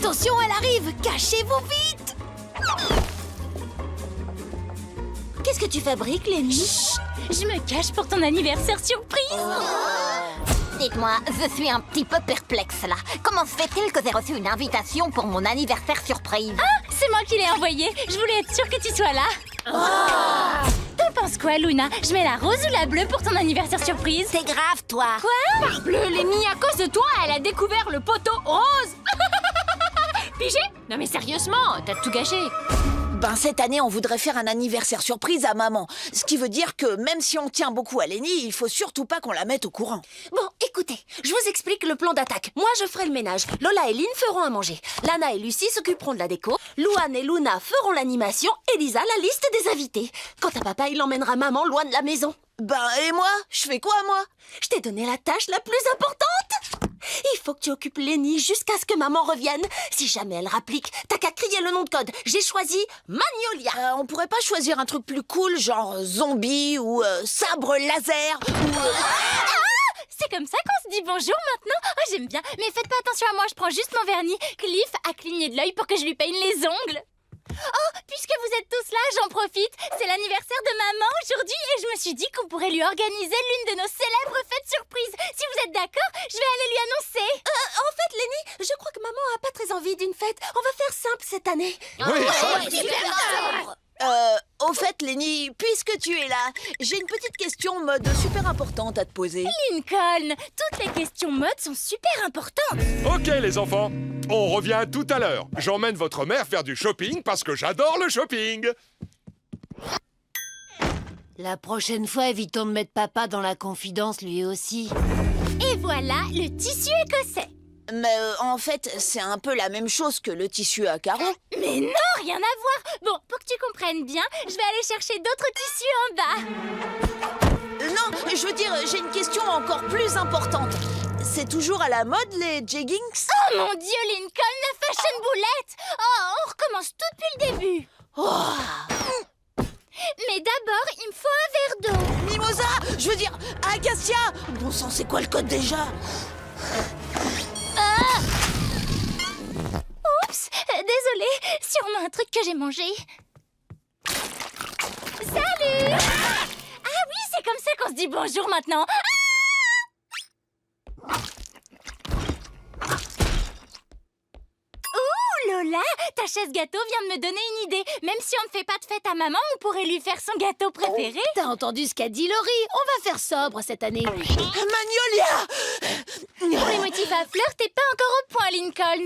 Attention, elle arrive! Cachez-vous vite! Qu'est-ce que tu fabriques, Lenny? Je me cache pour ton anniversaire surprise. Dites-moi, je suis un petit peu perplexe là. Comment se fait-il que j'ai reçu une invitation pour mon anniversaire surprise? Ah, c'est moi qui l'ai envoyé. Je voulais être sûre que tu sois là. T'en penses quoi, Luna? Je mets la rose ou la bleue pour ton anniversaire surprise? C'est grave, toi. Quoi? Bleu, Lenny, à cause de toi, elle a découvert le poteau rose! Pigé? Non mais sérieusement, t'as tout gâché. Ben, cette année, on voudrait faire un anniversaire surprise à maman. Ce qui veut dire que même si on tient beaucoup à Lenny, il faut surtout pas qu'on la mette au courant. Bon, écoutez, je vous explique le plan d'attaque. Moi, je ferai le ménage. Lola et Lynn feront à manger. Lana et Lucie s'occuperont de la déco. Louane et Luna feront l'animation. Et Lisa, la liste des invités. Quant à papa, il emmènera maman loin de la maison. Ben, et moi? Je fais quoi, moi? Je t'ai donné la tâche la plus importante. Il faut que tu occupes Lenny jusqu'à ce que maman revienne. Si jamais elle rapplique, t'as qu'à crier le nom de code. J'ai choisi Magnolia. On pourrait pas choisir un truc plus cool, genre zombie ou sabre laser ou... C'est comme ça qu'on se dit bonjour maintenant? Oh, j'aime bien. Mais faites pas attention à moi, je prends juste mon vernis. Cliff a cligné de l'œil pour que je lui peigne les ongles. Oh, puisque vous êtes tous là, j'en profite. C'est l'anniversaire de maman aujourd'hui et je me suis dit qu'on pourrait lui organiser l'une de nos célèbres fêtes surprises. Si vous êtes d'accord, je vais aller lui annoncer. En fait, Lenny, je crois que maman a pas très envie d'une fête. On va faire simple cette année. Au fait, Lenny, puisque tu es là, j'ai une petite question mode super importante à te poser. Lincoln, toutes les questions mode sont super importantes. Ok les enfants, on revient tout à l'heure. J'emmène votre mère faire du shopping parce que j'adore le shopping. La prochaine fois, évitons de mettre papa dans la confidence, lui aussi. Et voilà le tissu écossais. Mais en fait, c'est un peu la même chose que le tissu à carreaux. Mais non, rien à voir. Bon, pour que tu comprennes bien, je vais aller chercher d'autres tissus en bas. Non, je veux dire, j'ai une question encore plus importante. C'est toujours à la mode, les jeggings? Oh mon Dieu, Lincoln, la fashion boulette. Oh, on recommence tout depuis le début. Mais d'abord, il me faut un verre d'eau. Mimosa! Je veux dire, Acacia! Bon sang, c'est quoi le code déjà? Oups, désolée, sûrement un truc que j'ai mangé. Salut! Ah oui, c'est comme ça qu'on se dit bonjour maintenant. Ouh, Lola, ta chaise gâteau vient de me donner une idée. Même si on ne fait pas de fête à maman, on pourrait lui faire son gâteau préféré. T'as entendu ce qu'a dit Laurie? On va faire sobre cette année. Magnolia! Pour les motifs à fleurs, t'es pas encore au point, Lincoln.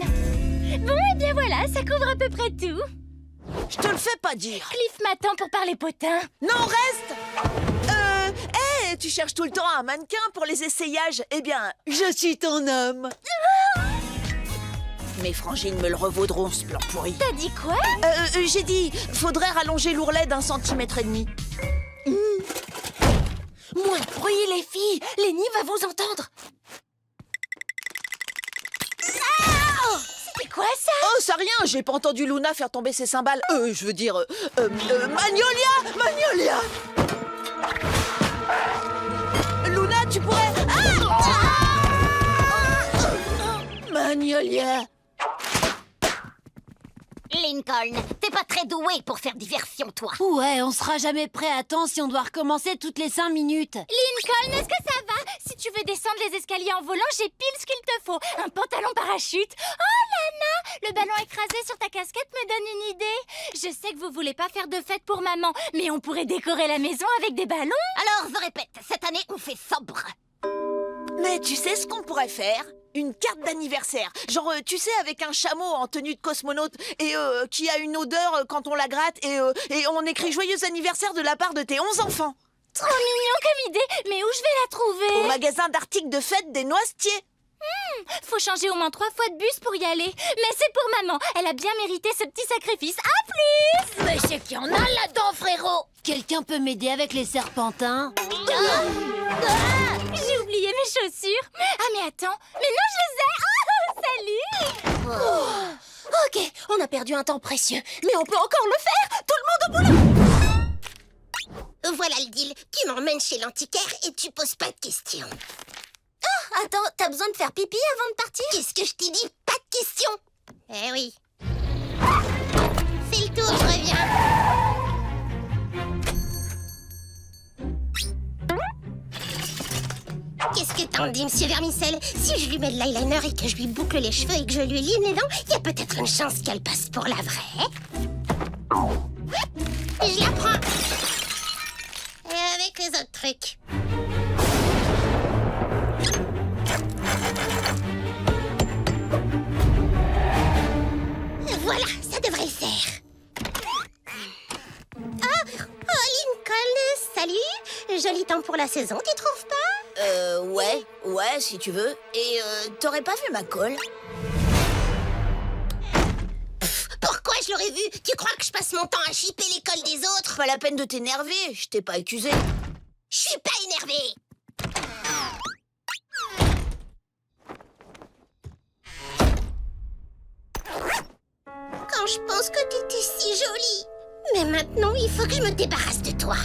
Bon, et bien voilà, ça couvre à peu près tout. Je te le fais pas dire. Cliff m'attend pour parler potin. Non, reste! Tu cherches tout le temps un mannequin pour les essayages. Eh bien, je suis ton homme. Mes frangines me le revaudront, ce plan pourri. T'as dit quoi? J'ai dit, faudrait rallonger l'ourlet d'1,5 centimètre. Moins de bruit, les filles. Lenny va vous entendre. C'est quoi ça? Oh, ça rien, j'ai pas entendu Luna faire tomber ses cymbales. Je veux dire, Magnolia! Magnolia! Luna, tu pourrais... Magnolia! Lincoln, t'es pas très doué pour faire diversion, toi. Ouais, on sera jamais prêt à temps si on doit recommencer toutes les 5 minutes. Lincoln, est-ce que ça va? Si tu veux descendre les escaliers en volant, j'ai pile ce qu'il te faut. Un pantalon parachute. Oh, Lana, le ballon écrasé sur ta casquette me donne une idée. Je sais que vous voulez pas faire de fête pour maman, mais on pourrait décorer la maison avec des ballons. Alors, je répète, cette année, on fait sobre. Mais tu sais ce qu'on pourrait faire? Une carte d'anniversaire. Genre, tu sais, avec un chameau en tenue de cosmonaute et qui a une odeur quand on la gratte et on écrit « Joyeux anniversaire » de la part de tes 11 enfants. Trop mignon comme idée, mais où je vais la Au trouver? magasin d'articles de fête des Noisetiers. Faut changer au moins 3 fois de bus pour y aller. Mais c'est pour maman, elle a bien mérité ce petit sacrifice. À plus! Mais c'est qu'il y en a là-dedans, frérot! Quelqu'un peut m'aider avec les serpentins? J'ai oublié mes chaussures. Ah mais attends, mais non je les ai. Oh, salut. Ok, on a perdu un temps précieux. Mais on peut encore le faire. Tout le monde au boulot. Voilà le deal. Tu m'emmènes chez l'antiquaire et tu poses pas de questions. Attends, t'as besoin de faire pipi avant de partir? Qu'est-ce que je t'ai dit? Pas de questions. Eh oui. Fais le tour, je reviens. Qu'est-ce que t'en dis, monsieur Vermicelle? Si je lui mets de l'eyeliner et que je lui boucle les cheveux et que je lui lime les dents, il y a peut-être une chance qu'elle passe pour la vraie. Je la prends. Et avec les autres trucs. Voilà, ça devrait le faire. Oh, Lincoln, salut. Joli temps pour la saison, tu trouves pas? Ouais, si tu veux. Et t'aurais pas vu ma colle? Pourquoi je l'aurais vu? Tu crois que je passe mon temps à chipper l'école des autres? Pas la peine de t'énerver, je t'ai pas accusé. Je suis pas énervée. Quand je pense que t'étais si jolie. Mais maintenant, il faut que je me débarrasse de toi.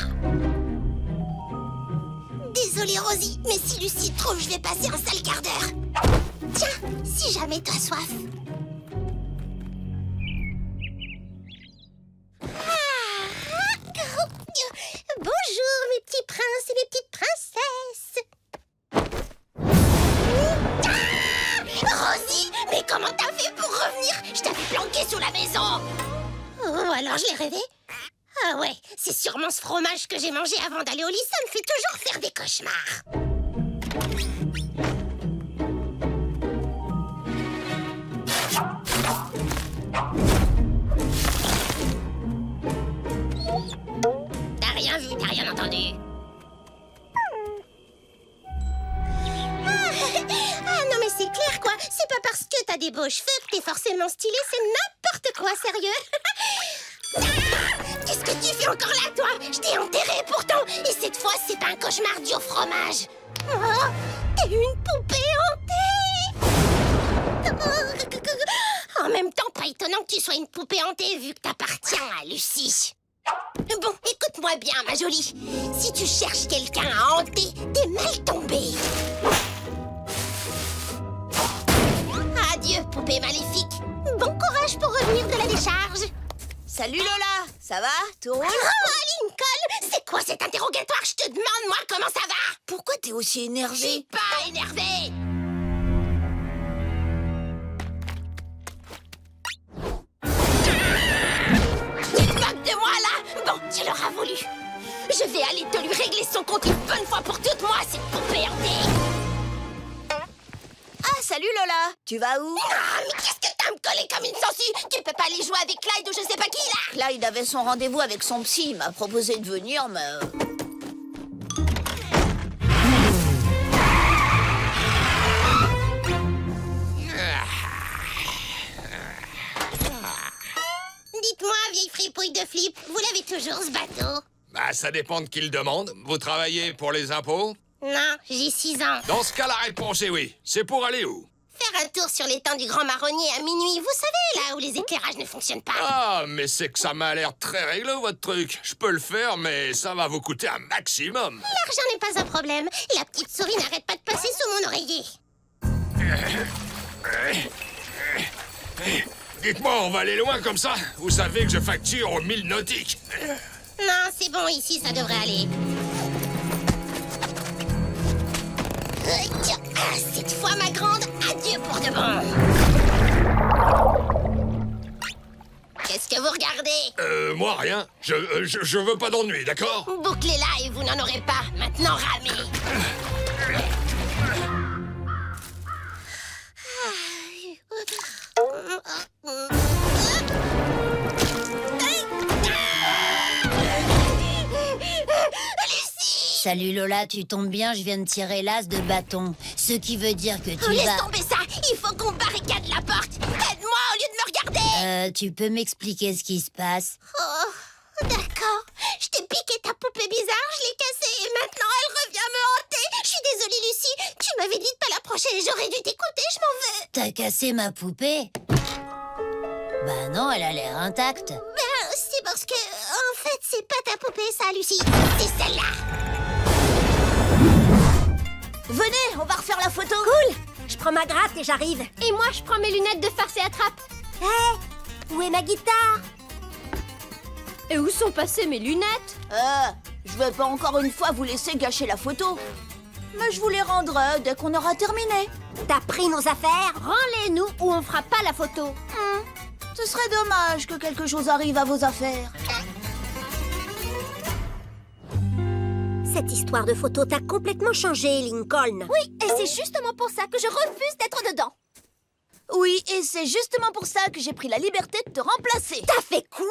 Désolée, Rosie, mais si Lucie trouve, je vais passer un sale quart d'heure. Tiens, si jamais t'as soif. Bonjour, mes petits princes et mes petites princesses. Rosie, mais comment t'as fait pour revenir? Je t'avais planqué sous la maison. Oh, alors je l'ai rêvé? Ah ouais, c'est sûrement ce fromage que j'ai mangé avant d'aller au lit, ça me fait toujours faire des cauchemars. T'as rien vu, t'as rien entendu. Ah non mais c'est clair quoi, c'est pas parce que t'as des beaux cheveux que t'es forcément stylé, c'est n'importe quoi, sérieux. Qu'est-ce que tu fais encore là, toi? Je t'ai enterré pourtant, et cette fois c'est pas un cauchemar dû au fromage. Oh, t'es une poupée hantée. En même temps, pas étonnant que tu sois une poupée hantée vu que t'appartiens à Lucie. Bon, écoute-moi bien, ma jolie. Si tu cherches quelqu'un à hanter, t'es mal tombé. Adieu, poupée maléfique. Bon courage pour revenir de la décharge. Salut Lola, ça va? Tout roule? Oh, Lincoln, c'est quoi cet interrogatoire? Je te demande, moi, comment ça va? Pourquoi t'es aussi Je énervé? suis pas énervée. Tu te moques de moi, là? Bon, tu l'auras voulu. Je vais aller te lui régler son compte une bonne fois pour toutes, moi, cette poupée hantée. Ah, salut Lola, tu vas où? Ah, mais qu'est-ce que t'as à me coller comme une sangsue? Tu peux pas aller jouer avec Clyde ou je sais pas qui, là? Clyde avait son rendez-vous avec son psy, il m'a proposé de venir, mais... Dites-moi, vieille fripouille de Flip, vous l'avez toujours, ce bateau? Bah, ça dépend de qui le demande. Vous travaillez pour les impôts? Non, j'ai 6 ans. Dans ce cas, la réponse est oui. C'est pour aller où? Faire un tour sur l'étang du Grand Marronnier à minuit, vous savez, là où les éclairages ne fonctionnent pas. Ah, mais c'est que ça m'a l'air très réglo, votre truc. Je peux le faire, mais ça va vous coûter un maximum. L'argent n'est pas un problème. La petite souris n'arrête pas de passer sous mon oreiller. Dites-moi, on va aller loin comme ça? Vous savez que je facture aux 1000 nautiques. Non, c'est bon, ici, ça devrait aller. Cette fois, ma grande, adieu pour de bon. Qu'est-ce que vous regardez? Moi, rien. Je veux pas d'ennui, d'accord? Bouclez-la et vous n'en aurez pas. Maintenant, ramez. Salut Lola, tu tombes bien, je viens de tirer l'as de bâton. Ce qui veut dire que tu Laisse vas... tomber ça. Il faut qu'on barricade la porte. Aide-moi au lieu de me regarder. Tu peux m'expliquer ce qui se passe? Oh, d'accord. Je t'ai piqué ta poupée bizarre, je l'ai cassée et maintenant elle revient me hanter. Je suis désolée, Lucie. Tu m'avais dit de pas l'approcher. J'aurais dû t'écouter, je m'en veux. T'as cassé ma poupée? Bah non, elle a l'air intacte. Ben, c'est parce que, en fait, c'est pas ta poupée, ça, Lucie. C'est celle-là. Venez, on va refaire la photo. Cool. Je prends ma gratte et j'arrive. Et moi, je prends mes lunettes de farce et attrape. Où est ma guitare? Et où sont passées mes lunettes? Je vais pas encore une fois vous laisser gâcher la photo. Mais je vous les rendrai dès qu'on aura terminé. T'as pris nos affaires? Rends-les-nous ou on fera pas la photo. Ce serait dommage que quelque chose arrive à vos affaires. Cette histoire de photo t'a complètement changé, Lincoln. Oui, et c'est justement pour ça que je refuse d'être dedans. Oui, et c'est justement pour ça que j'ai pris la liberté de te remplacer. T'as fait quoi?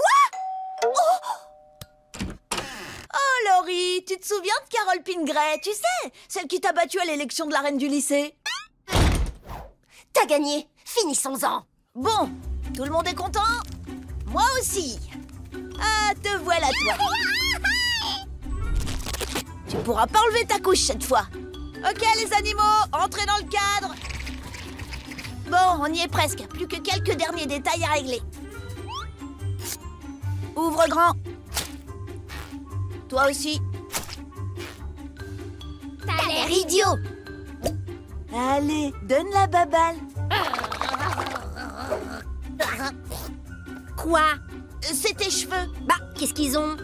Oh, Laurie, tu te souviens de Carole Pingré, tu sais, celle qui t'a battue à l'élection de la reine du lycée? T'as gagné. Finissons-en. Bon, tout le monde est content? Moi aussi. Ah, te voilà, toi. Tu pourras pas enlever ta couche cette fois. Ok, les animaux, entrez dans le cadre. Bon, on y est presque. Plus que quelques derniers détails à régler. Ouvre grand. Toi aussi. T'as l'air idiot. Allez, donne la baballe. Quoi? C'est tes cheveux. Bah, qu'est-ce qu'ils ont?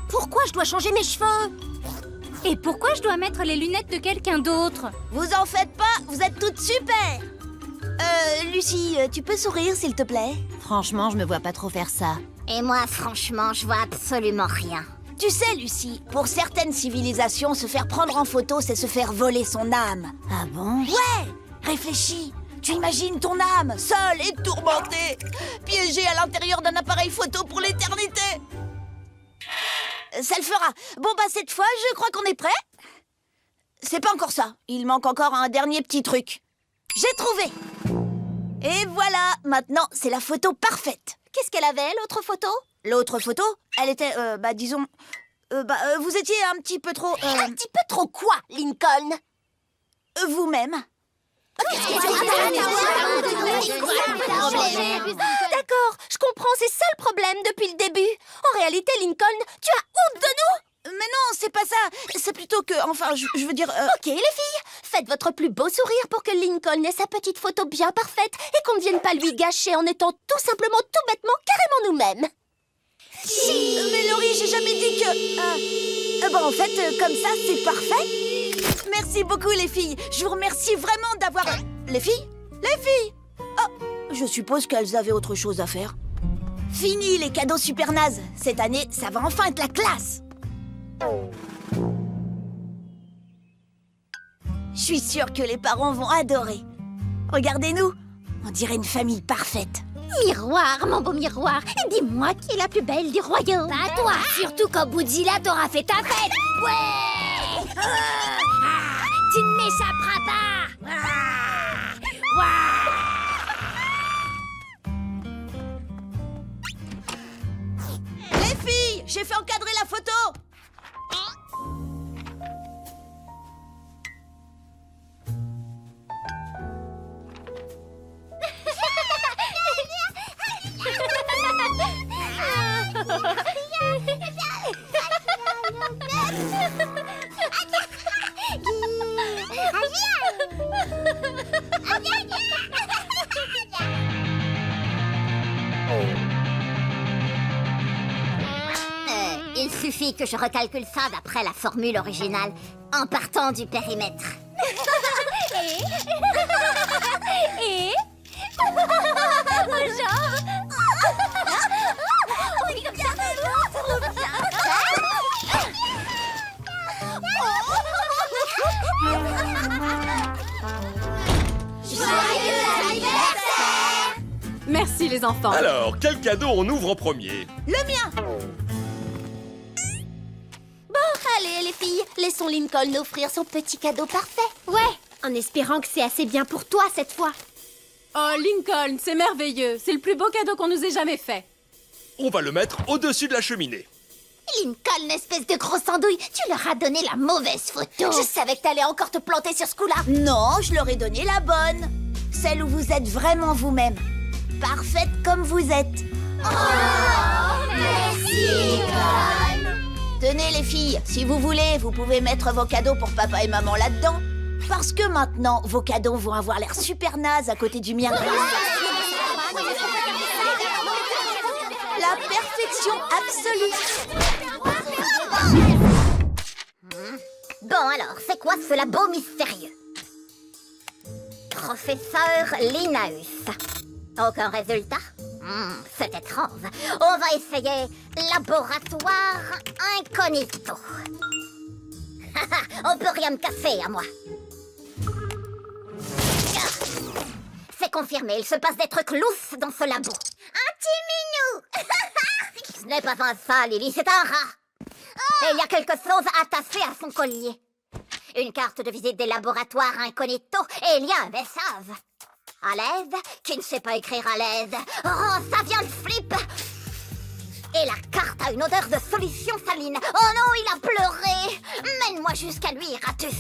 Pourquoi je dois changer mes cheveux? Et pourquoi je dois mettre les lunettes de quelqu'un d'autre? Vous en faites pas, vous êtes toutes super. Lucie, tu peux sourire s'il te plaît? Franchement, je me vois pas trop faire ça. Et moi, franchement, je vois absolument rien. Tu sais, Lucie, pour certaines civilisations, se faire prendre en photo, c'est se faire voler son âme. Ah bon? Ouais! Réfléchis. Tu imagines ton âme, seule et tourmentée, piégée à l'intérieur d'un appareil photo pour l'éternité. Ça le fera. Bon, bah cette fois, je crois qu'on est prêt. C'est pas encore ça. Il manque encore un dernier petit truc. J'ai trouvé. Et voilà, maintenant, c'est la photo parfaite. Qu'est-ce qu'elle avait, l'autre photo? L'autre photo, elle était, disons... vous étiez un petit peu trop... Un petit peu trop quoi, Lincoln? Vous-même. D'accord, je comprends, c'est ça le problème depuis le début. En réalité, Lincoln, tu as honte de nous. Mais non, c'est pas ça. C'est plutôt que... Enfin, je veux dire... Ok, les filles, faites votre plus beau sourire pour que Lincoln ait sa petite photo bien parfaite et qu'on ne vienne pas lui gâcher en étant tout simplement, tout bêtement, carrément nous-mêmes. Mais Laurie, j'ai jamais dit que... en fait, comme ça, c'est parfait. Merci beaucoup, les filles. Je vous remercie vraiment d'avoir... Les filles? Les filles! Oh, je suppose qu'elles avaient autre chose à faire. Fini les cadeaux super nazes. Cette année, ça va enfin être la classe. Je suis sûre que les parents vont adorer. Regardez-nous, on dirait une famille parfaite. Miroir, mon beau miroir, dis-moi qui est la plus belle du royaume. Pas toi, surtout quand Boudzilla t'aura fait ta fête. Ouais. Tu ne m'échapperas pas. Les filles, j'ai fait encadrer la photo. Il suffit que je recalcule ça d'après la formule originale, en partant du périmètre. Et genre Oui, comme ça. Trop bien. Joyeux anniversaire! Merci les enfants. Alors, quel cadeau on ouvre en premier? Le mien. Allez, les filles, laissons Lincoln offrir son petit cadeau parfait. Ouais, en espérant que c'est assez bien pour toi cette fois. Oh, Lincoln, c'est merveilleux. C'est le plus beau cadeau qu'on nous ait jamais fait. On va le mettre au-dessus de la cheminée. Lincoln, espèce de gros andouille, tu leur as donné la mauvaise photo. Je savais que t'allais encore te planter sur ce coup-là. Non, je leur ai donné la bonne. Celle où vous êtes vraiment vous-même. Parfaite comme vous êtes. Merci, Tenez les filles, si vous voulez, vous pouvez mettre vos cadeaux pour papa et maman là-dedans. Parce que maintenant, vos cadeaux vont avoir l'air super naze à côté du mien. La perfection absolue. Bon alors, c'est quoi ce labo mystérieux? Professeur Linnaeus. Aucun résultat? C'est étrange. On va essayer laboratoire incognito. On peut rien me casser à moi. C'est confirmé, il se passe des trucs lousses dans ce labo. Un petit minou. Ce n'est pas un ça, Lily, c'est un rat. Et il y a quelque chose attaché à son collier. Une carte de visite des laboratoires incognito et il y a un message. À l'aise, qui ne sait pas écrire à l'aise. Oh, ça vient de Flip. Et la carte a une odeur de solution saline. Oh non, il a pleuré. Mène-moi jusqu'à lui, Ratus.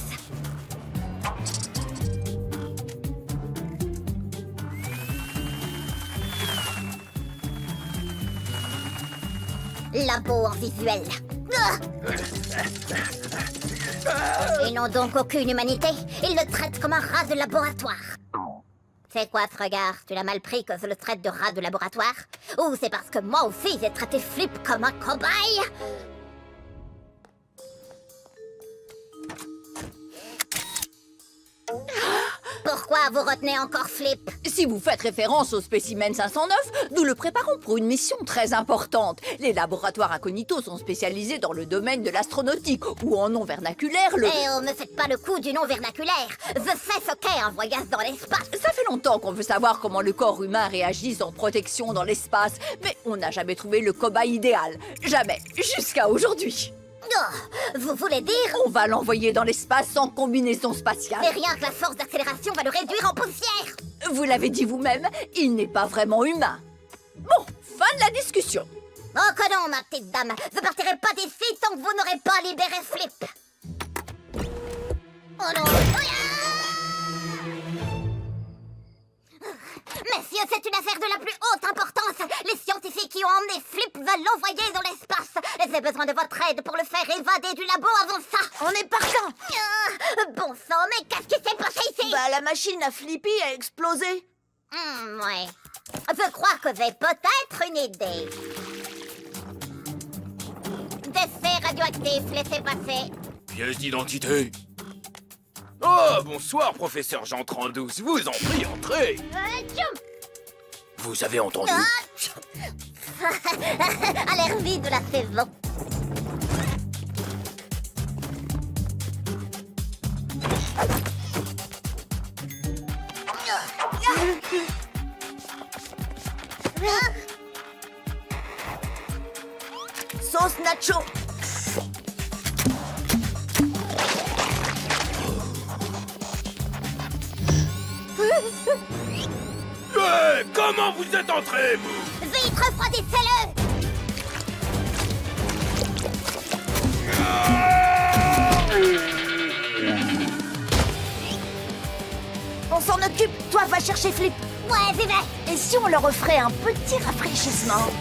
Labo en visuel. Ils n'ont donc aucune humanité. Ils le traitent comme un rat de laboratoire. C'est quoi ce regard? Tu l'as mal pris que je le traite de rat de laboratoire? Ou c'est parce que moi aussi j'ai traité Flip comme un cobaye? Pourquoi vous retenez encore Flip? Si vous faites référence au spécimen 509, nous le préparons pour une mission très importante. Les laboratoires incognito sont spécialisés dans le domaine de l'astronautique, ou en nom vernaculaire, le... Eh oh, me faites pas le coup du nom vernaculaire. Je sais ce qu'est un voyage dans l'espace. Ça fait longtemps qu'on veut savoir comment le corps humain réagit sans protection dans l'espace, mais on n'a jamais trouvé le cobaye idéal. Jamais. Jusqu'à aujourd'hui. Oh, vous voulez dire? On va l'envoyer dans l'espace sans combinaison spatiale. Mais rien que la force d'accélération va le réduire en poussière. Vous l'avez dit vous-même, il n'est pas vraiment humain. Bon, fin de la discussion. Oh que non, ma petite dame. Je partirai pas d'ici tant que vous n'aurez pas libéré Flip. Oh non. Messieurs, c'est une affaire de la plus haute importance. Les scientifiques qui ont emmené Flip veulent l'envoyer dans l'espace. Et j'ai besoin de votre aide pour le faire évader du labo avant ça. On est partant. Bon sang, mais qu'est-ce qui s'est passé ici? Bah, la machine à Flippy a explosé. Ouais. Je crois que j'ai peut-être une idée. Décès radioactif, laissez passer. Pièce d'identité. Oh, bonsoir, professeur Jean 32. Vous en prie, entrez. Vous avez entendu? À l'air vide de la saison. Sauce nacho. Comment vous êtes entré, vous? Vite, refroidissez-le! On s'en occupe. Toi, va chercher Flip. Ouais, j'y vais! Et si on leur offrait un petit rafraîchissement?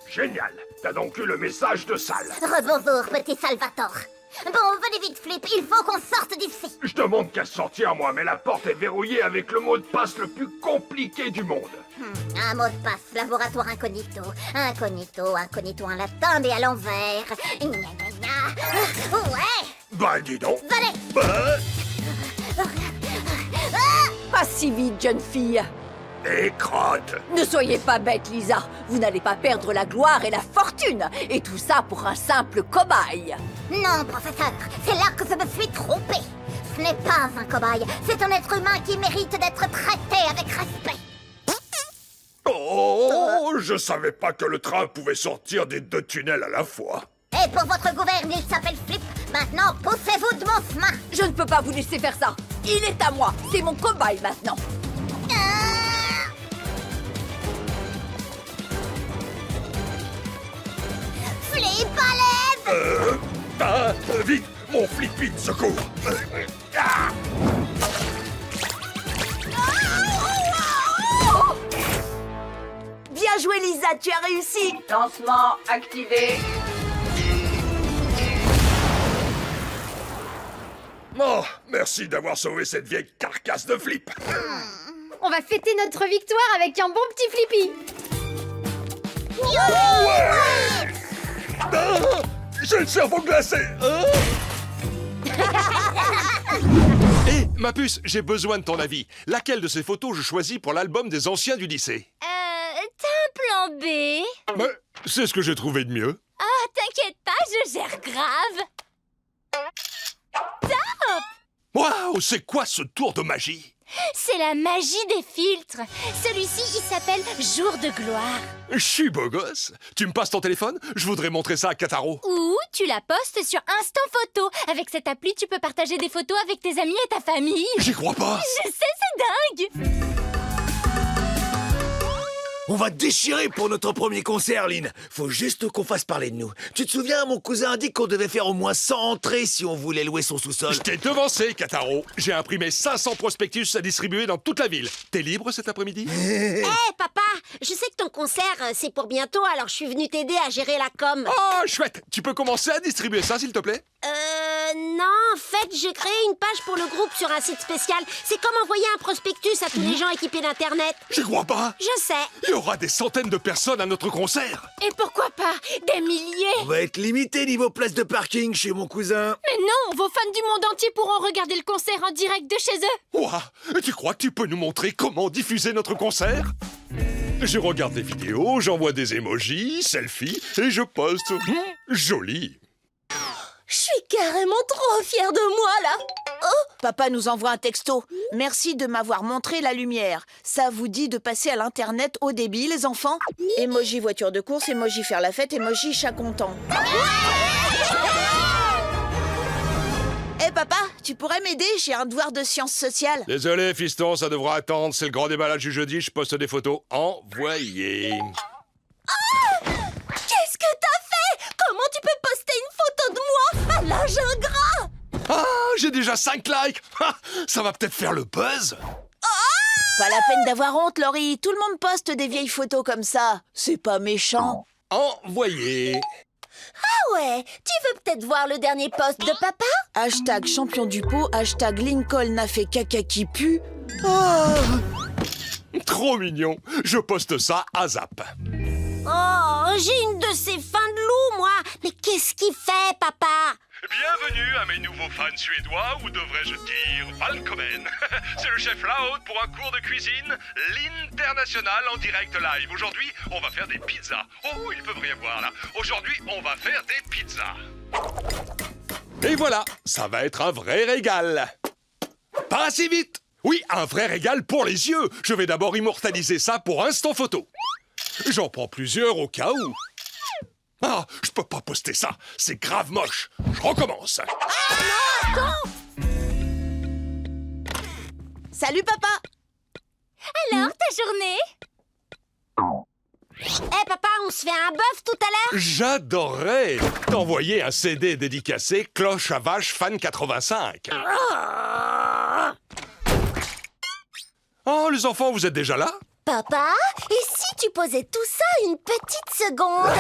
Génial. T'as donc eu le message de Sal. Rebonjour, petit Salvatore. Bon, venez vite, Flip, il faut qu'on sorte d'ici. Je demande qu'à sortir, moi, mais la porte est verrouillée avec le mot de passe le plus compliqué du monde. Un mot de passe, laboratoire incognito. Incognito, incognito en latin, mais à l'envers. Gna gna gna. Ouais! Bah, dis donc. Venez! Bah, Pas si vite, jeune fille. et crotte. Ne soyez pas bête, Lisa. Vous n'allez pas perdre la gloire et la fortune. Et tout ça pour un simple cobaye. Non, professeur, c'est là que je me suis trompée. Ce n'est pas un cobaye, c'est un être humain qui mérite d'être traité avec respect. Oh, je savais pas que le train pouvait sortir des deux tunnels à la fois. Et pour votre gouverne, il s'appelle Flip. Maintenant, poussez-vous de mon chemin. Je ne peux pas vous laisser faire ça. Il est à moi. C'est mon cobaye maintenant. Flip, à l'aide! Vite, mon Flippy de secours. Viens, Bien joué, Lisa, tu as réussi. Lancement activé. Oh, merci d'avoir sauvé cette vieille carcasse de Flip. On va fêter notre victoire avec un bon petit Flippy. Ah, j'ai le cerveau glacé. Hé, ma puce, j'ai besoin de ton avis. Laquelle de ces photos je choisis pour l'album des anciens du lycée? T'as un plan B? Mais c'est ce que j'ai trouvé de mieux. Ah, t'inquiète pas, je gère grave. Waouh, c'est quoi ce tour de magie? C'est la magie des filtres. Celui-ci, il s'appelle Jour de gloire. Je suis beau gosse. Tu me passes ton téléphone? Je voudrais montrer ça à Kataro. Ou tu la postes sur Instant Photo. Avec cette appli, tu peux partager des photos avec tes amis et ta famille. J'y crois pas. Je sais, c'est dingue. On va déchirer pour notre premier concert, Lynn. Faut juste qu'on fasse parler de nous. Tu te souviens, mon cousin a dit qu'on devait faire au moins 100 entrées si on voulait louer son sous-sol. Je t'ai devancé, Kataro. J'ai imprimé 500 prospectus à distribuer dans toute la ville. T'es libre cet après-midi? Hé, papa, je sais que ton concert, c'est pour bientôt, alors je suis venue t'aider à gérer la com. Oh, chouette. Tu peux commencer à distribuer ça, s'il te plaît? Non, en fait, j'ai créé une page pour le groupe sur un site spécial. C'est comme envoyer un prospectus à tous les gens équipés d'Internet. J'y crois pas. Je sais. Il y aura des centaines de personnes à notre concert. Et pourquoi pas des milliers? On va être limité niveau place de parking chez mon cousin. Mais non, vos fans du monde entier pourront regarder le concert en direct de chez eux. Ouah, tu crois que tu peux nous montrer comment diffuser notre concert? Je regarde les vidéos, j'envoie des emojis, selfies et je poste. Joli. Je suis carrément trop fière de moi, là. Papa nous envoie un texto. Merci de m'avoir montré la lumière. Ça vous dit de passer à l'internet haut débit, les enfants? Emoji voiture de course, emoji faire la fête, emoji chat content. Papa, tu pourrais m'aider? J'ai un devoir de sciences sociales. Désolé, fiston, ça devra attendre. C'est le grand déballage du jeudi, je poste des photos. Envoyez. Qu'est-ce que t'as fait? Comment tu peux poster une photo de moi à l'âge ingrat? Ah, j'ai déjà 5 likes. Ah, ça va peut-être faire le buzz. Pas la peine d'avoir honte, Laurie. Tout le monde poste des vieilles photos comme ça. C'est pas méchant. Envoyez. Ah ouais, tu veux peut-être voir le dernier post de papa? Hashtag champion du pot, hashtag Lincoln a fait caca qui pue. Oh, Trop mignon. Je poste ça à Zap. Oh, j'ai une de ces fins de loup, moi. Mais qu'est-ce qu'il fait, papa? Bienvenue à mes nouveaux fans suédois, ou devrais-je dire Valkomen. C'est le chef Laud pour un cours de cuisine, l'International en direct live. Aujourd'hui, on va faire des pizzas. Oh, ils peuvent rien voir là. Aujourd'hui, on va faire des pizzas. Et voilà, ça va être un vrai régal. Pas si vite. Oui, un vrai régal pour les yeux. Je vais d'abord immortaliser ça pour Instant Photo. J'en prends plusieurs au cas où. Ah, je peux pas poster ça, c'est grave moche. Je recommence. salut papa. Alors, ta journée? Papa, on se fait un bœuf tout à l'heure? J'adorerais t'envoyer un CD dédicacé Cloche à Vache Fan 85. Oh, les enfants, vous êtes déjà là? Papa, et si tu posais tout ça une petite seconde?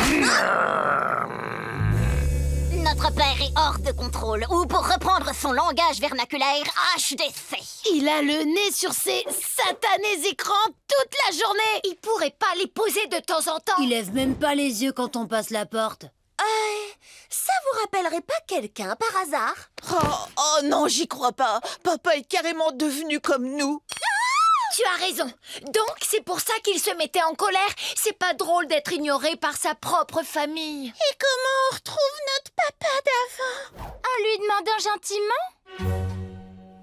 Notre père est hors de contrôle, ou pour reprendre son langage vernaculaire, HDC. Il a le nez sur ses satanés écrans toute la journée. Il pourrait pas les poser de temps en temps? Il lève même pas les yeux quand on passe la porte. Ça vous rappellerait pas quelqu'un par hasard? Oh non, j'y crois pas. Papa est carrément devenu comme nous. Tu as raison. Donc c'est pour ça qu'il se mettait en colère. C'est pas drôle d'être ignoré par sa propre famille. Et comment on retrouve notre papa d'avant? En lui demandant gentiment?